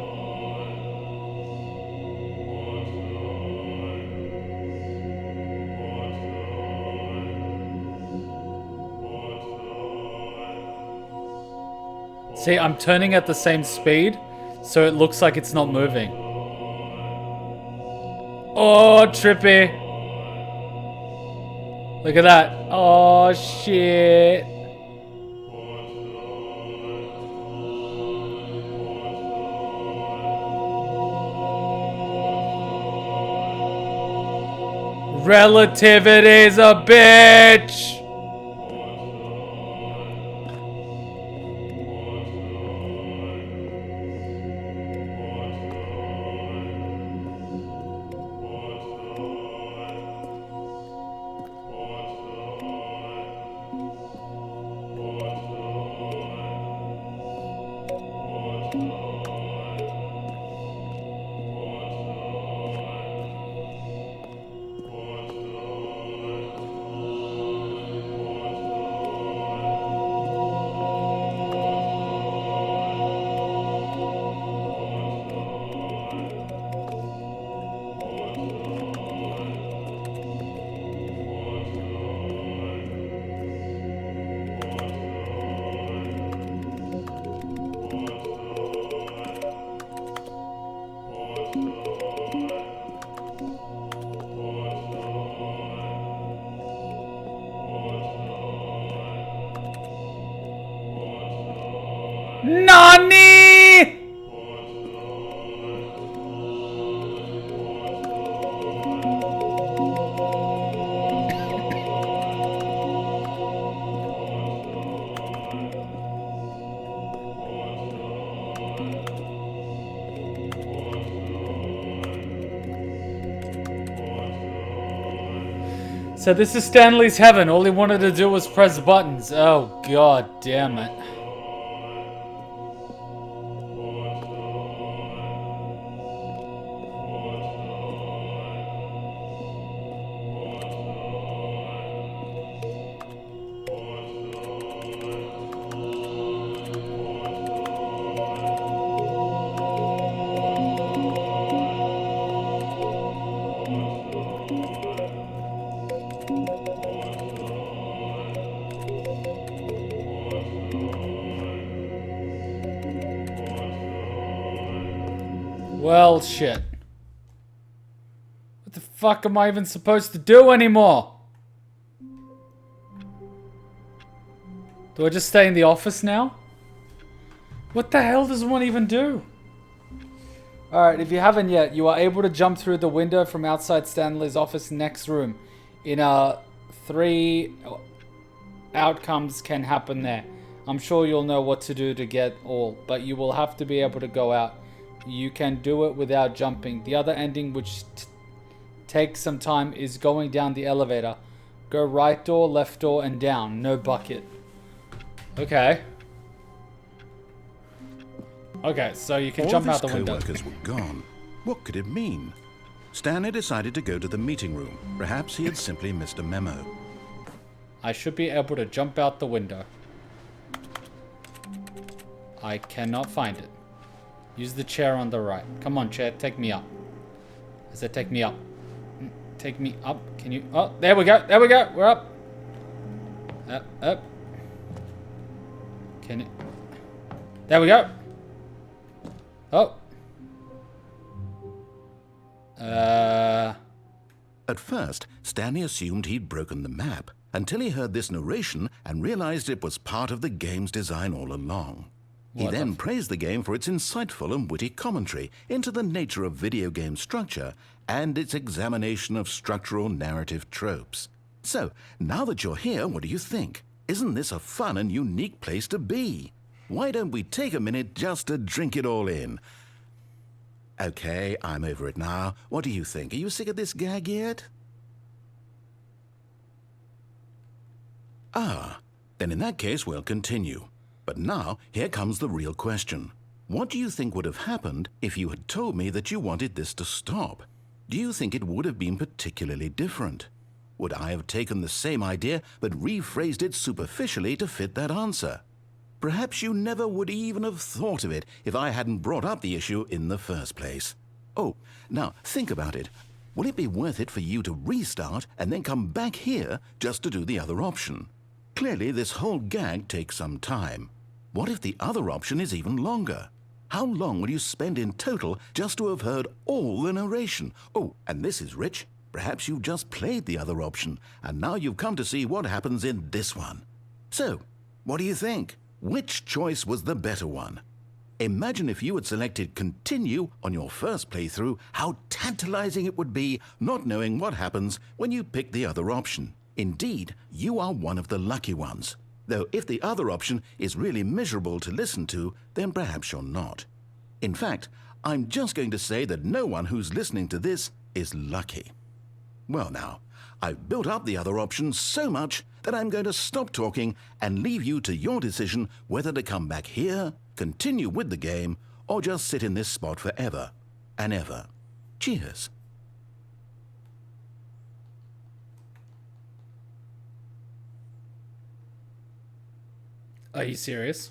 See, I'm turning at the same speed, so it looks like it's not moving. Oh, trippy. Look at that. Oh, shit. Relativity's a bitch. Nani! So this is Stanley's heaven. All he wanted to do was press buttons. Oh, god damn it. Well, shit. What the fuck am I even supposed to do anymore? Do I just stay in the office now? What the hell does one even do? Alright, if you haven't yet, you are able to jump through the window from outside Stanley's office next room. In 3 outcomes can happen there. I'm sure you'll know what to do to get all, but you will have to be able to go out. You can do it without jumping. The other ending, which takes some time, is going down the elevator. Go right door, left door, and down. No bucket. Okay. Okay, so you can jump out the window. All of his co-workers were gone. What could it mean? Stanley decided to go to the meeting room. Perhaps he had simply missed a memo. I should be able to jump out the window. I cannot find it. Use the chair on the right. Come on, chair. Take me up. I said take me up. Take me up. Can you... Oh, there we go. There we go. We're up. Up. Can it... There we go. Oh. At first, Stanley assumed he'd broken the map, until he heard this narration and realized it was part of the game's design all along. He then praised the game for its insightful and witty commentary into the nature of video game structure and its examination of structural narrative tropes. So, now that you're here, what do you think? Isn't this a fun and unique place to be? why don't we take a minute just to drink it all in? Okay, I'm over it now. What do you think? Are you sick of this gag yet? Ah, then in that case we'll continue. But now, here comes the real question. What do you think would have happened if you had told me that you wanted this to stop? Do you think it would have been particularly different? Would I have taken the same idea but rephrased it superficially to fit that answer? Perhaps you never would even have thought of it if I hadn't brought up the issue in the first place. Oh, now think about it. Will it be worth it for you to restart and then come back here just to do the other option? Clearly, this whole gag takes some time. What if the other option is even longer? How long will you spend in total just to have heard all the narration? Oh, and this is rich. Perhaps you've just played the other option, and now you've come to see what happens in this one. So, what do you think? Which choice was the better one? Imagine if you had selected Continue on your first playthrough, how tantalizing it would be not knowing what happens when you pick the other option. Indeed, you are one of the lucky ones. Though if the other option is really miserable to listen to, then perhaps you're not. In fact, I'm just going to say that no one who's listening to this is lucky. Well now, I've built up the other option so much that I'm going to stop talking and leave you to your decision whether to come back here, continue with the game, or just sit in this spot forever and ever. Cheers. Are you serious?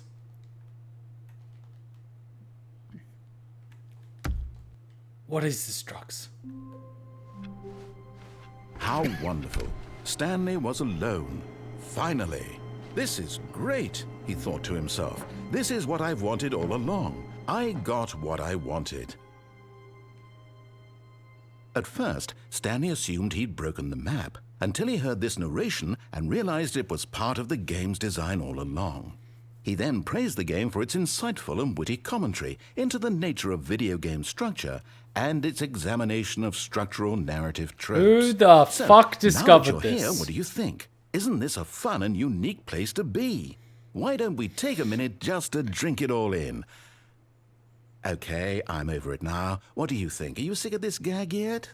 What is this drugs? How wonderful. Stanley was alone. Finally. This is great, he thought to himself. This is what I've wanted all along. I got what I wanted. At first, Stanley assumed he'd broken the map, until he heard this narration and realized it was part of the game's design all along. He then praised the game for its insightful and witty commentary into the nature of video game structure and its examination of structural narrative tropes. Who the fuck discovered now that you're this? here, what do you think? Isn't this a fun and unique place to be? Why don't we take a minute just to drink it all in? Okay, I'm over it now. What do you think? Are you sick of this gag yet?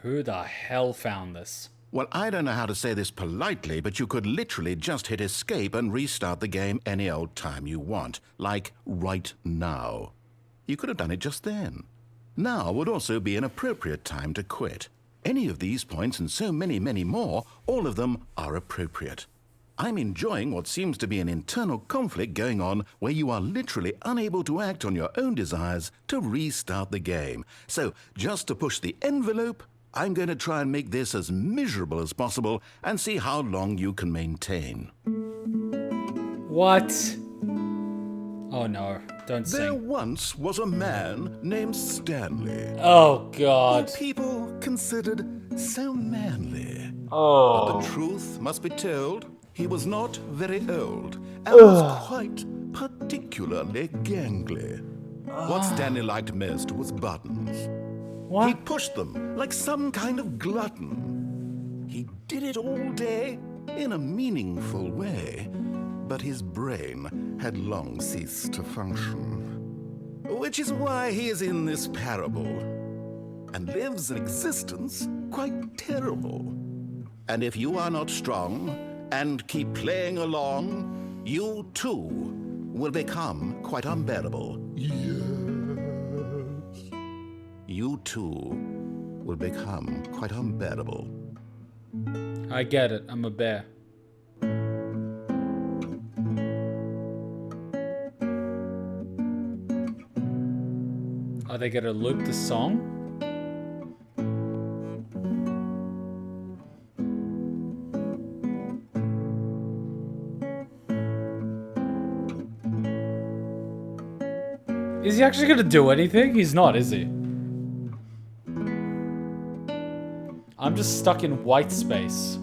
Who the hell found this? Well, I don't know how to say this politely, but you could literally just hit escape and restart the game any old time you want, like right now. You could have done it just then. Now would also be an appropriate time to quit. Any of these points and so many, many more, all of them are appropriate. I'm enjoying what seems to be an internal conflict going on where you are literally unable to act on your own desires to restart the game. So, just to push the envelope, I'm going to try and make this as miserable as possible and see how long you can maintain. What? Oh no, don't There sing. once was a man named Stanley. Oh god. Who people considered so manly. Oh. But the truth must be told, he was not very old and was quite particularly gangly. What Stanley liked most was buttons. What? He pushed them like some kind of glutton. He did it all day in a meaningful way, but his brain had long ceased to function. Which is why he is in this parable and lives an existence quite terrible. And if you are not strong and keep playing along, you too will become quite unbearable. You too will become quite unbearable. I get it, I'm a bear. Are they gonna loop the song? Is he actually gonna do anything? He's not, is he? I'm just stuck in white space.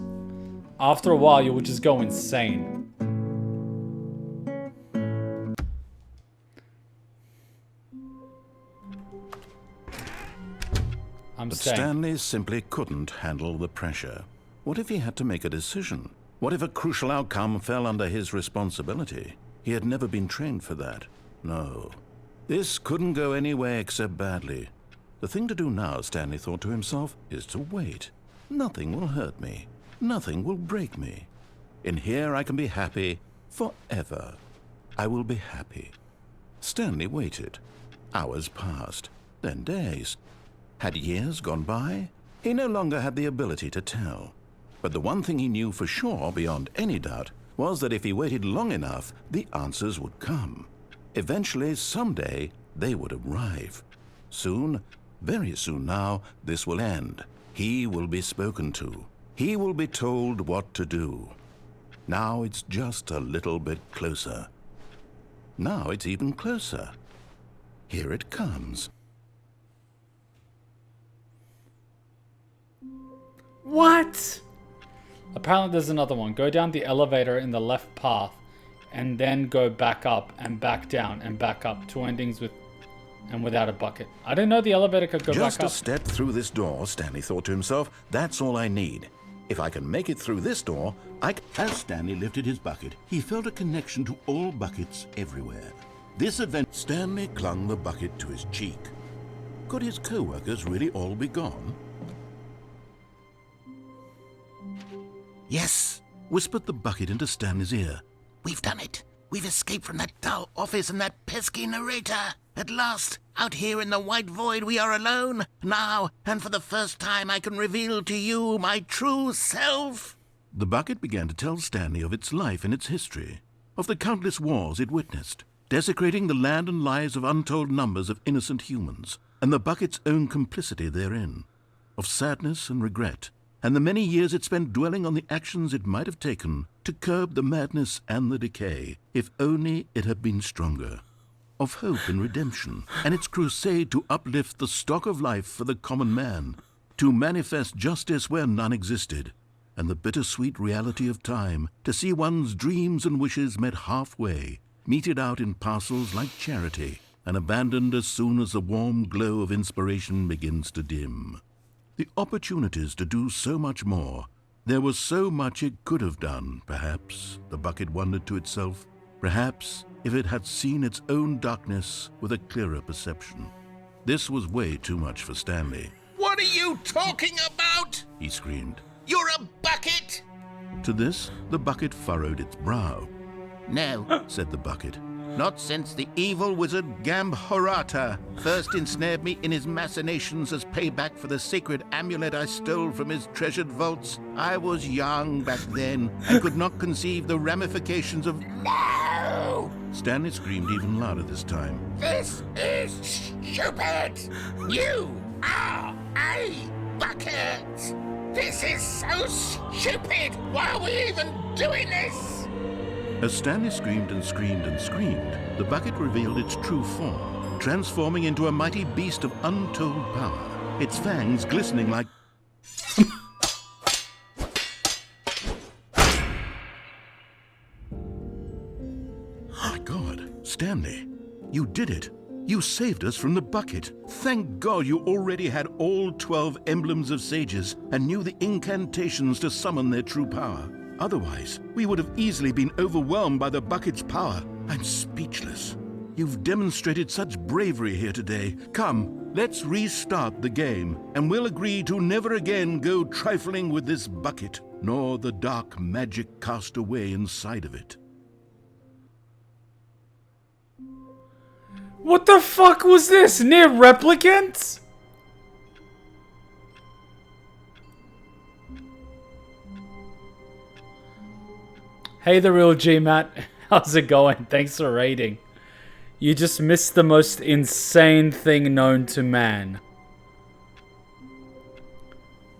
After a while, you will just go insane. I'm But staying. Stanley simply couldn't handle the pressure. What if he had to make a decision? What if a crucial outcome fell under his responsibility? He had never been trained for that. No. This couldn't go any way except badly. The thing to do now, Stanley thought to himself, is to wait. Nothing will hurt me. Nothing will break me. In here I can be happy forever. I will be happy. Stanley waited. Hours passed, then days. Had years gone by? He no longer had the ability to tell. But the one thing he knew for sure, beyond any doubt, was that if he waited long enough, the answers would come. Eventually, someday, they would arrive. Soon, very soon now, this will end. He will be spoken to. He will be told what to do. Now it's just a little bit closer. Now it's even closer. Here it comes. What? Apparently there's another one. Go down the elevator in the left path and then go back up and back down and back up. Two endings with and without a bucket. I didn't know the elevator could go Just back a up. step through this door, Stanley thought to himself. That's all I need. If I can make it through this door, As Stanley lifted his bucket, he felt a connection to all buckets everywhere. This event, Stanley clung the bucket to his cheek. Could his co-workers really all be gone? Yes, whispered the bucket into Stanley's ear. We've done it. We've escaped from that dull office and that pesky narrator. At last, out here in the white void, we are alone. Now, and for the first time, I can reveal to you my true self. The bucket began to tell Stanley of its life and its history, of the countless wars it witnessed, desecrating the land and lives of untold numbers of innocent humans, and the bucket's own complicity therein, of sadness and regret, and the many years it spent dwelling on the actions it might have taken to curb the madness and the decay, if only it had been stronger, of hope and redemption, and its crusade to uplift the stock of life for the common man, to manifest justice where none existed, and the bittersweet reality of time, to see one's dreams and wishes met halfway, meted out in parcels like charity, and abandoned as soon as the warm glow of inspiration begins to dim. The opportunities to do so much more. There was so much it could have done, perhaps, the bucket wondered to itself. Perhaps if it had seen its own darkness with a clearer perception. This was way too much for Stanley. What are you talking about? He screamed. You're a bucket! To this, the bucket furrowed its brow. No, Said the bucket. not since the evil wizard Gambhorata first ensnared me in his machinations as payback for the sacred amulet I stole from his treasured vaults. I was young back then and could not conceive the ramifications of... No! Stanley screamed even louder this time. This is stupid! You are a bucket! This is so stupid! Why are we even doing this? As Stanley screamed and screamed and screamed, the bucket revealed its true form, transforming into a mighty beast of untold power, its fangs glistening like... My God, Stanley, you did it. You saved us from the bucket. Thank God you already had all 12 emblems of sages and knew the incantations to summon their true power. Otherwise, we would have easily been overwhelmed by the bucket's power. I'm speechless. You've demonstrated such bravery here today. Come, let's restart the game, and we'll agree to never again go trifling with this bucket, nor the dark magic cast away inside of it. What the fuck was this? Near replicants? Hey, the real G, Matt. How's it going? Thanks for raiding. You just missed the most insane thing known to man.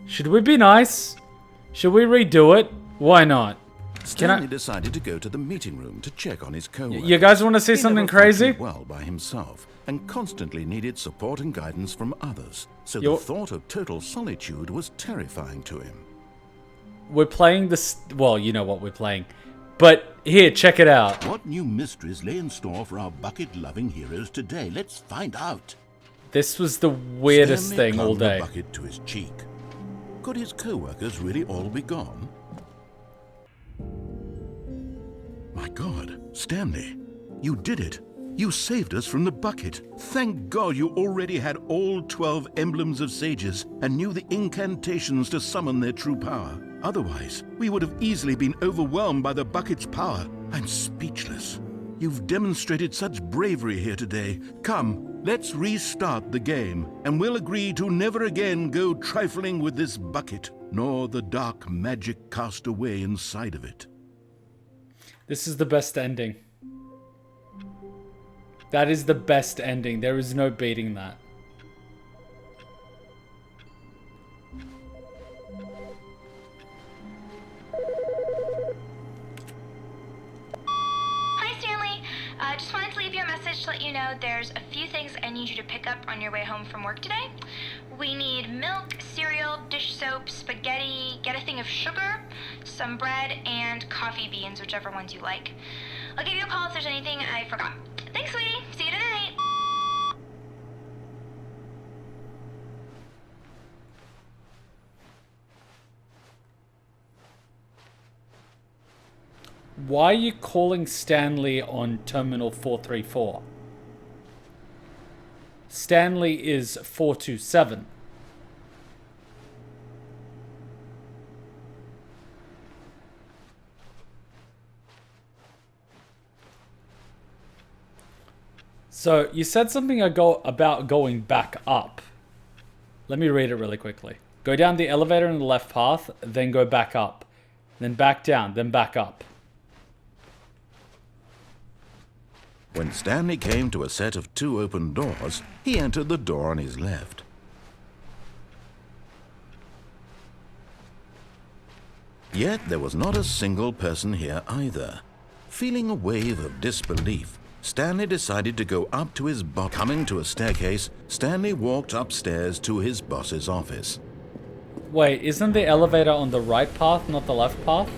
Should we be nice? Should we redo it? Why not? Stanley decided to go to the meeting room to check on his co-workers. You guys want to see He something never crazy? functioned well by himself and constantly needed support and guidance from others. So Yo- the thought of total solitude was terrifying to him. We're playing this... Well, you know what we're playing. But here, check it out. What new mysteries lay in store for our bucket-loving heroes today? Let's find out. This was the weirdest Stanley thing all clung day. the bucket to his cheek. Could his co-workers really all be gone? My God, Stanley, you did it. You saved us from the bucket. Thank God you already had all 12 emblems of sages and knew the incantations to summon their true power. Otherwise, we would have easily been overwhelmed by the bucket's power. I'm speechless. You've demonstrated such bravery here today. Come, let's restart the game, and we'll agree to never again go trifling with this bucket, nor the dark magic cast away inside of it. This is the best ending. That is the best ending. There is no beating that. Hi, Stanley. Just wanted to leave you a message to let you know there's a few things I need you to pick up on your way home from work today. We need milk, cereal, dish soap, spaghetti, get a thing of sugar, some bread, and coffee beans, whichever ones you like. I'll give you a call if there's anything I forgot. Thanks, sweetie. See you tonight. Why are you calling Stanley on Terminal 434? Stanley is 427. So, you said something about going back up. Let me read it really quickly. Go down the elevator in the left path, then go back up. Then back down, then back up. When Stanley came to a set of 2 open doors, he entered the door on his left. Yet there was not a single person here either. Feeling a wave of disbelief, Stanley decided to go up to his boss. Coming to a staircase, Stanley walked upstairs to his boss's office. Wait, isn't the elevator on the right path, not the left path?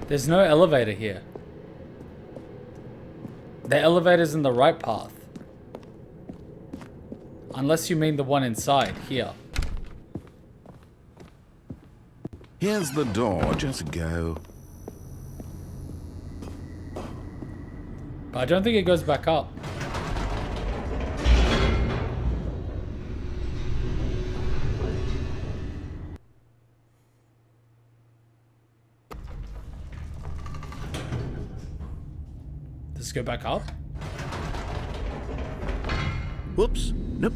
There's no elevator here. The elevator's in the right path. Unless you mean the one inside, here. Here's the door, just go. But I don't think it goes back up. Does it go back up? Whoops, nope,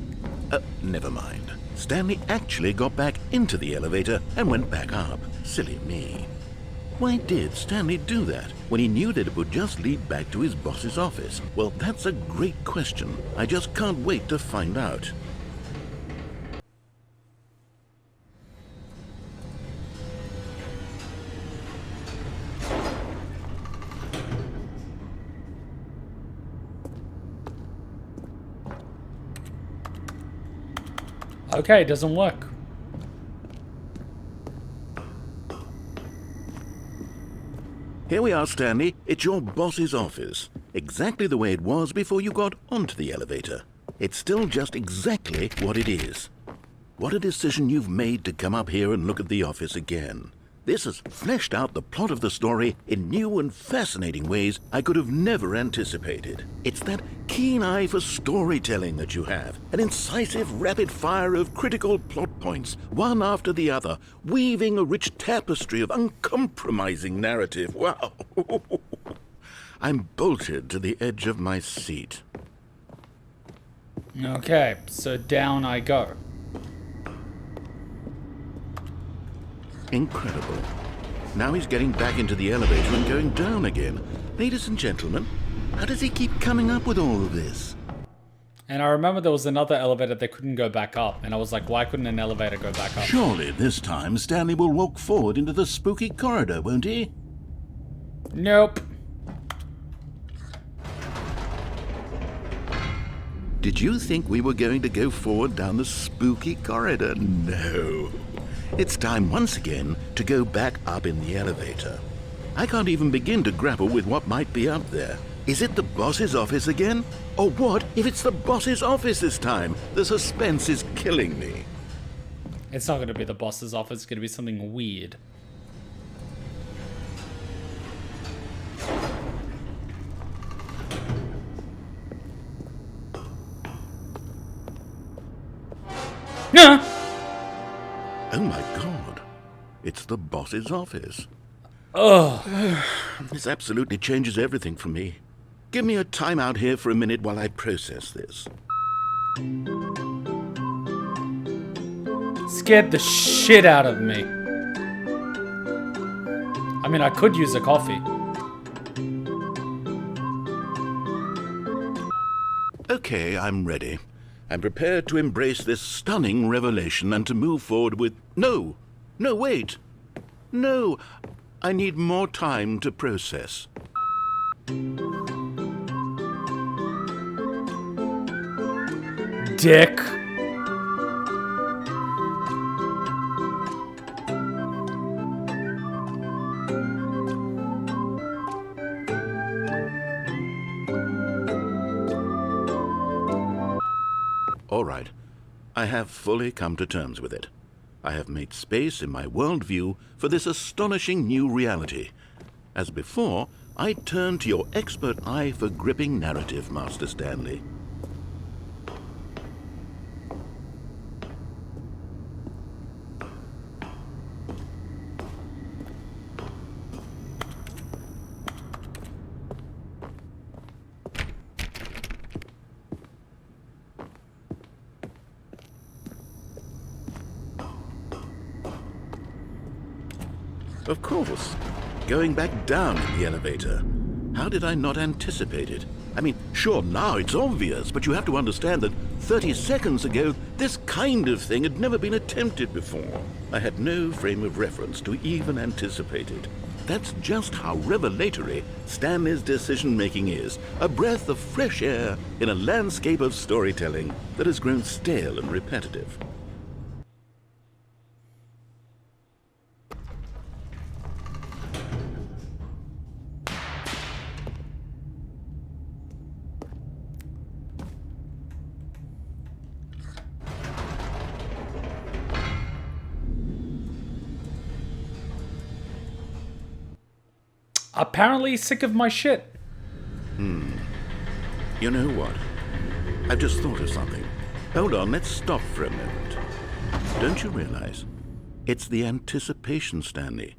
never mind. Stanley actually got back into the elevator and went back up. Silly me. Why did Stanley do that when he knew that it would just lead back to his boss's office? Well, that's a great question. I just can't wait to find out. Okay, it doesn't work. Here we are, Stanley. It's your boss's office. Exactly the way it was before you got onto the elevator. It's still just exactly what it is. What a decision you've made to come up here and look at the office again. This has fleshed out the plot of the story in new and fascinating ways I could have never anticipated. It's that keen eye for storytelling that you have, an incisive rapid fire of critical plot points, one after the other, weaving a rich tapestry of uncompromising narrative. Wow! I'm bolted to the edge of my seat. Okay, so down I go. Incredible. Now he's getting back into the elevator and going down again. Ladies and gentlemen, how does he keep coming up with all of this? And I remember there was another elevator that couldn't go back up. And I was like, why couldn't an elevator go back up? Surely this time Stanley will walk forward into the spooky corridor, won't he? Nope. Did you think we were going to go forward down the spooky corridor? No. It's time once again to go back up in the elevator. I can't even begin to grapple with what might be up there. Is it the boss's office again? Or what if it's the boss's office this time? The suspense is killing me. It's not going to be the boss's office. It's going to be something weird. Yeah. Oh my god. It's the boss's office. Ugh. This absolutely changes everything for me. Give me a time out here for a minute while I process this. Scared the shit out of me. I mean, I could use a coffee. Okay, I'm ready. I'm prepared to embrace this stunning revelation and to move forward with... No, wait. No, I need more time to process. Dick. All right, I have fully come to terms with it. I have made space in my worldview for this astonishing new reality. As before, I turn to your expert eye for gripping narrative, Master Stanley. Of course. Going back down in the elevator. How did I not anticipate it? I mean, sure, now it's obvious, but you have to understand that 30 seconds ago, this kind of thing had never been attempted before. I had no frame of reference to even anticipate it. That's just how revelatory Stanley's decision-making is. A breath of fresh air in a landscape of storytelling that has grown stale and repetitive. Apparently sick of my shit. You know what? I've just thought of something. Hold on, let's stop for a moment. Don't you realize? It's the anticipation, Stanley.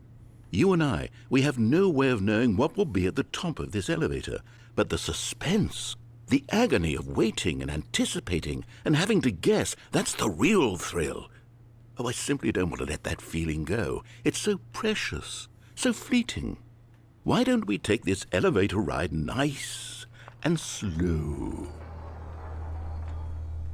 You and I, we have no way of knowing what will be at the top of this elevator. But the suspense, the agony of waiting and anticipating and having to guess, that's the real thrill. Oh, I simply don't want to let that feeling go. It's so precious, so fleeting. Why don't we take this elevator ride nice and slow?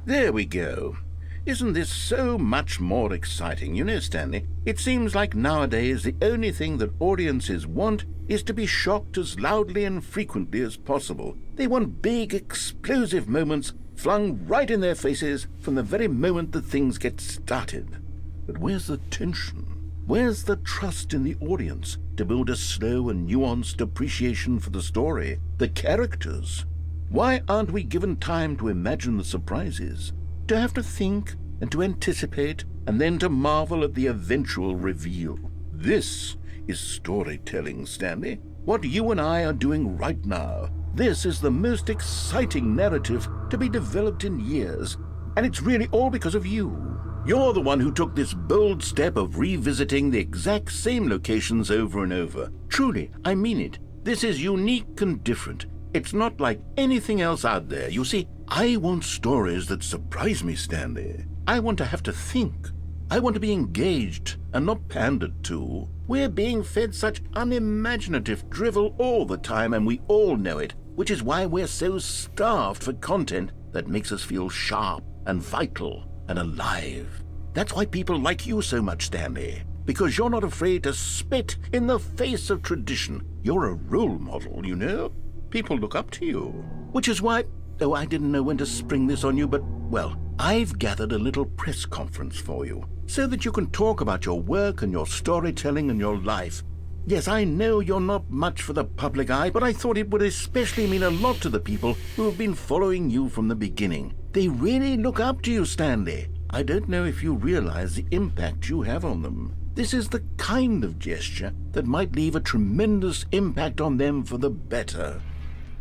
There we go. Isn't this so much more exciting? You know, Stanley, it seems like nowadays the only thing that audiences want is to be shocked as loudly and frequently as possible. They want big, explosive moments flung right in their faces from the very moment that things get started. But where's the tension? Where's the trust in the audience to build a slow and nuanced appreciation for the story, the characters? Why aren't we given time to imagine the surprises, to have to think and to anticipate, and then to marvel at the eventual reveal? This is storytelling, Stanley. What you and I are doing right now. This is the most exciting narrative to be developed in years, and it's really all because of you. You're the one who took this bold step of revisiting the exact same locations over and over. Truly, I mean it. This is unique and different. It's not like anything else out there. You see, I want stories that surprise me, Stanley. I want to have to think. I want to be engaged and not pandered to. We're being fed such unimaginative drivel all the time, and we all know it, which is why we're so starved for content that makes us feel sharp and vital and alive. That's why people like you so much, Stanley, because you're not afraid to spit in the face of tradition. You're a role model, you know? People look up to you. Which is why, though I didn't know when to spring this on you, but, well, I've gathered a little press conference for you, so that you can talk about your work and your storytelling and your life. Yes, I know you're not much for the public eye, but I thought it would especially mean a lot to the people who have been following you from the beginning. They really look up to you, Stanley. I don't know if you realize the impact you have on them. This is the kind of gesture that might leave a tremendous impact on them for the better.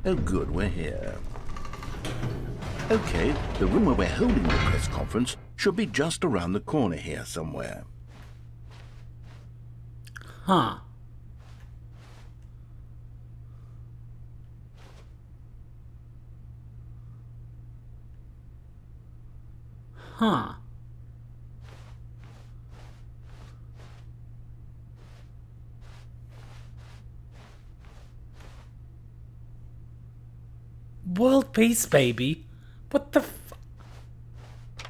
Oh good, we're here. Okay, the room where we're holding the press conference should be just around the corner here somewhere. Huh. Huh. World peace, baby. What the f...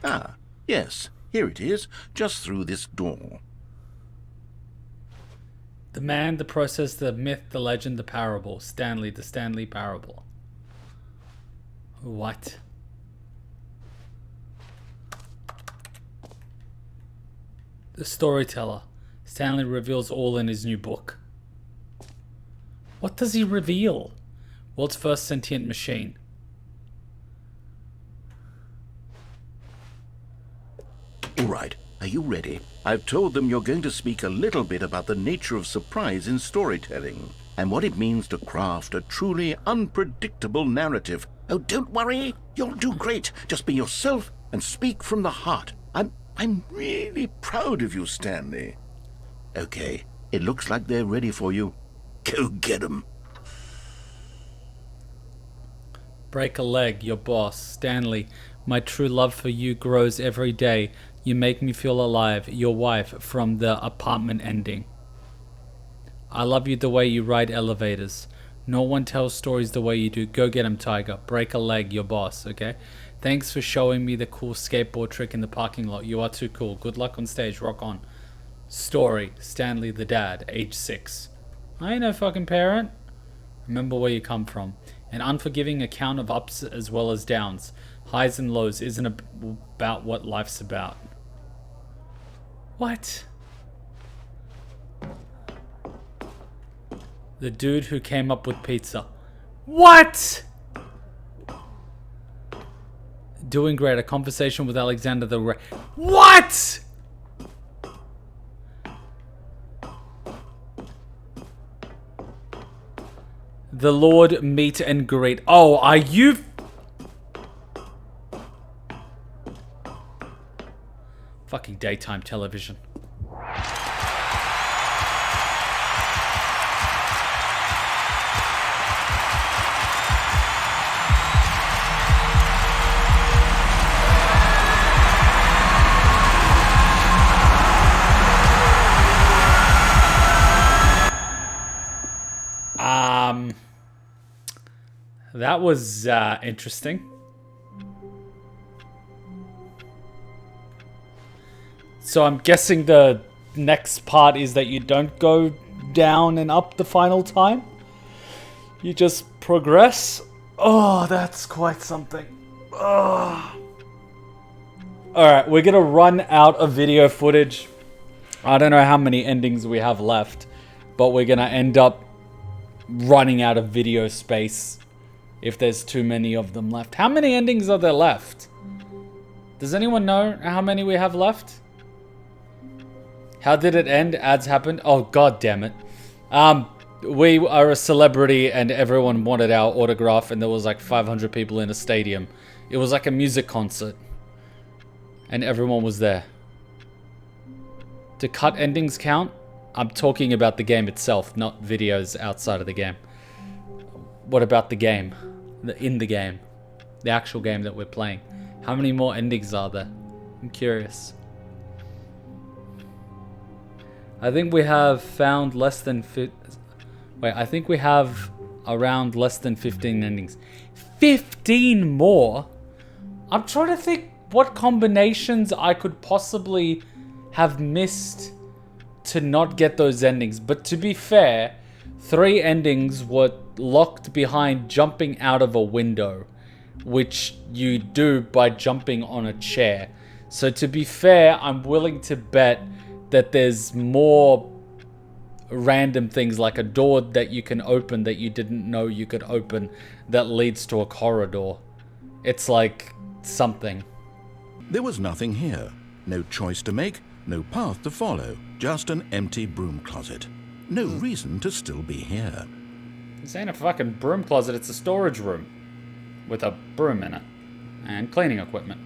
Ah, yes, here it is, just through this door. The man, the process, the myth, the legend, the parable. Stanley, the Stanley parable. What? The storyteller. Stanley reveals all in his new book. What does he reveal? World's first sentient machine. All right, are you ready? I've told them you're going to speak a little bit about the nature of surprise in storytelling and what it means to craft a truly unpredictable narrative. Oh, don't worry. You'll do great. Just be yourself and speak from the heart. I'm really proud of you, Stanley. Okay, it looks like they're ready for you. Go get 'em. Break a leg, your boss. Stanley, my true love for you grows every day. You make me feel alive. Your wife from the apartment ending. I love you the way you ride elevators. No one tells stories the way you do. Go get him, Tiger. Break a leg, your boss, okay? Thanks for showing me the cool skateboard trick in the parking lot. You are too cool. Good luck on stage. Rock on. Story. Stanley the dad, age 6. I ain't no fucking parent. Remember where you come from. An unforgiving account of ups as well as downs. Highs and lows isn't about what life's about. What? The dude who came up with pizza. What? Doing great. A conversation with Alexander the Great. What? The Lord meet and greet. Oh, are you... Fucking daytime television. That was interesting. So I'm guessing the next part is that you don't go down and up the final time. You just progress. Oh, that's quite something. Oh. Alright, we're gonna run out of video footage. I don't know how many endings we have left, but we're gonna end up running out of video space if there's too many of them left. How many endings are there left? Does anyone know how many we have left? How did it end? Ads happened? Oh, god damn it. We are a celebrity and everyone wanted our autograph and there was like 500 people in a stadium. It was like a music concert. And everyone was there. Do cut endings count? I'm talking about the game itself, not videos outside of the game. What about the game? In the game. The actual game that we're playing. How many more endings are there? I'm curious. I think we have found less than... I think we have around less than 15 endings. 15 more? I'm trying to think what combinations I could possibly have missed to not get those endings. But to be fair, 3 endings were locked behind jumping out of a window, which you do by jumping on a chair. So to be fair, I'm willing to bet that there's more random things like a door that you can open that you didn't know you could open that leads to a corridor. It's like something. There was nothing here. No choice to make, no path to follow. Just an empty broom closet. No reason to still be here. This ain't a fucking broom closet, it's a storage room. With a broom in it. And cleaning equipment.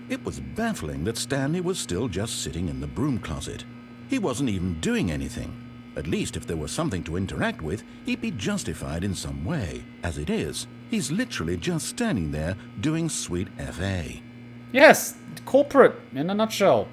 It was baffling that Stanley was still just sitting in the broom closet. He wasn't even doing anything. At least if there was something to interact with, he'd be justified in some way. As it is, he's literally just standing there doing sweet FA. Yes, corporate in a nutshell.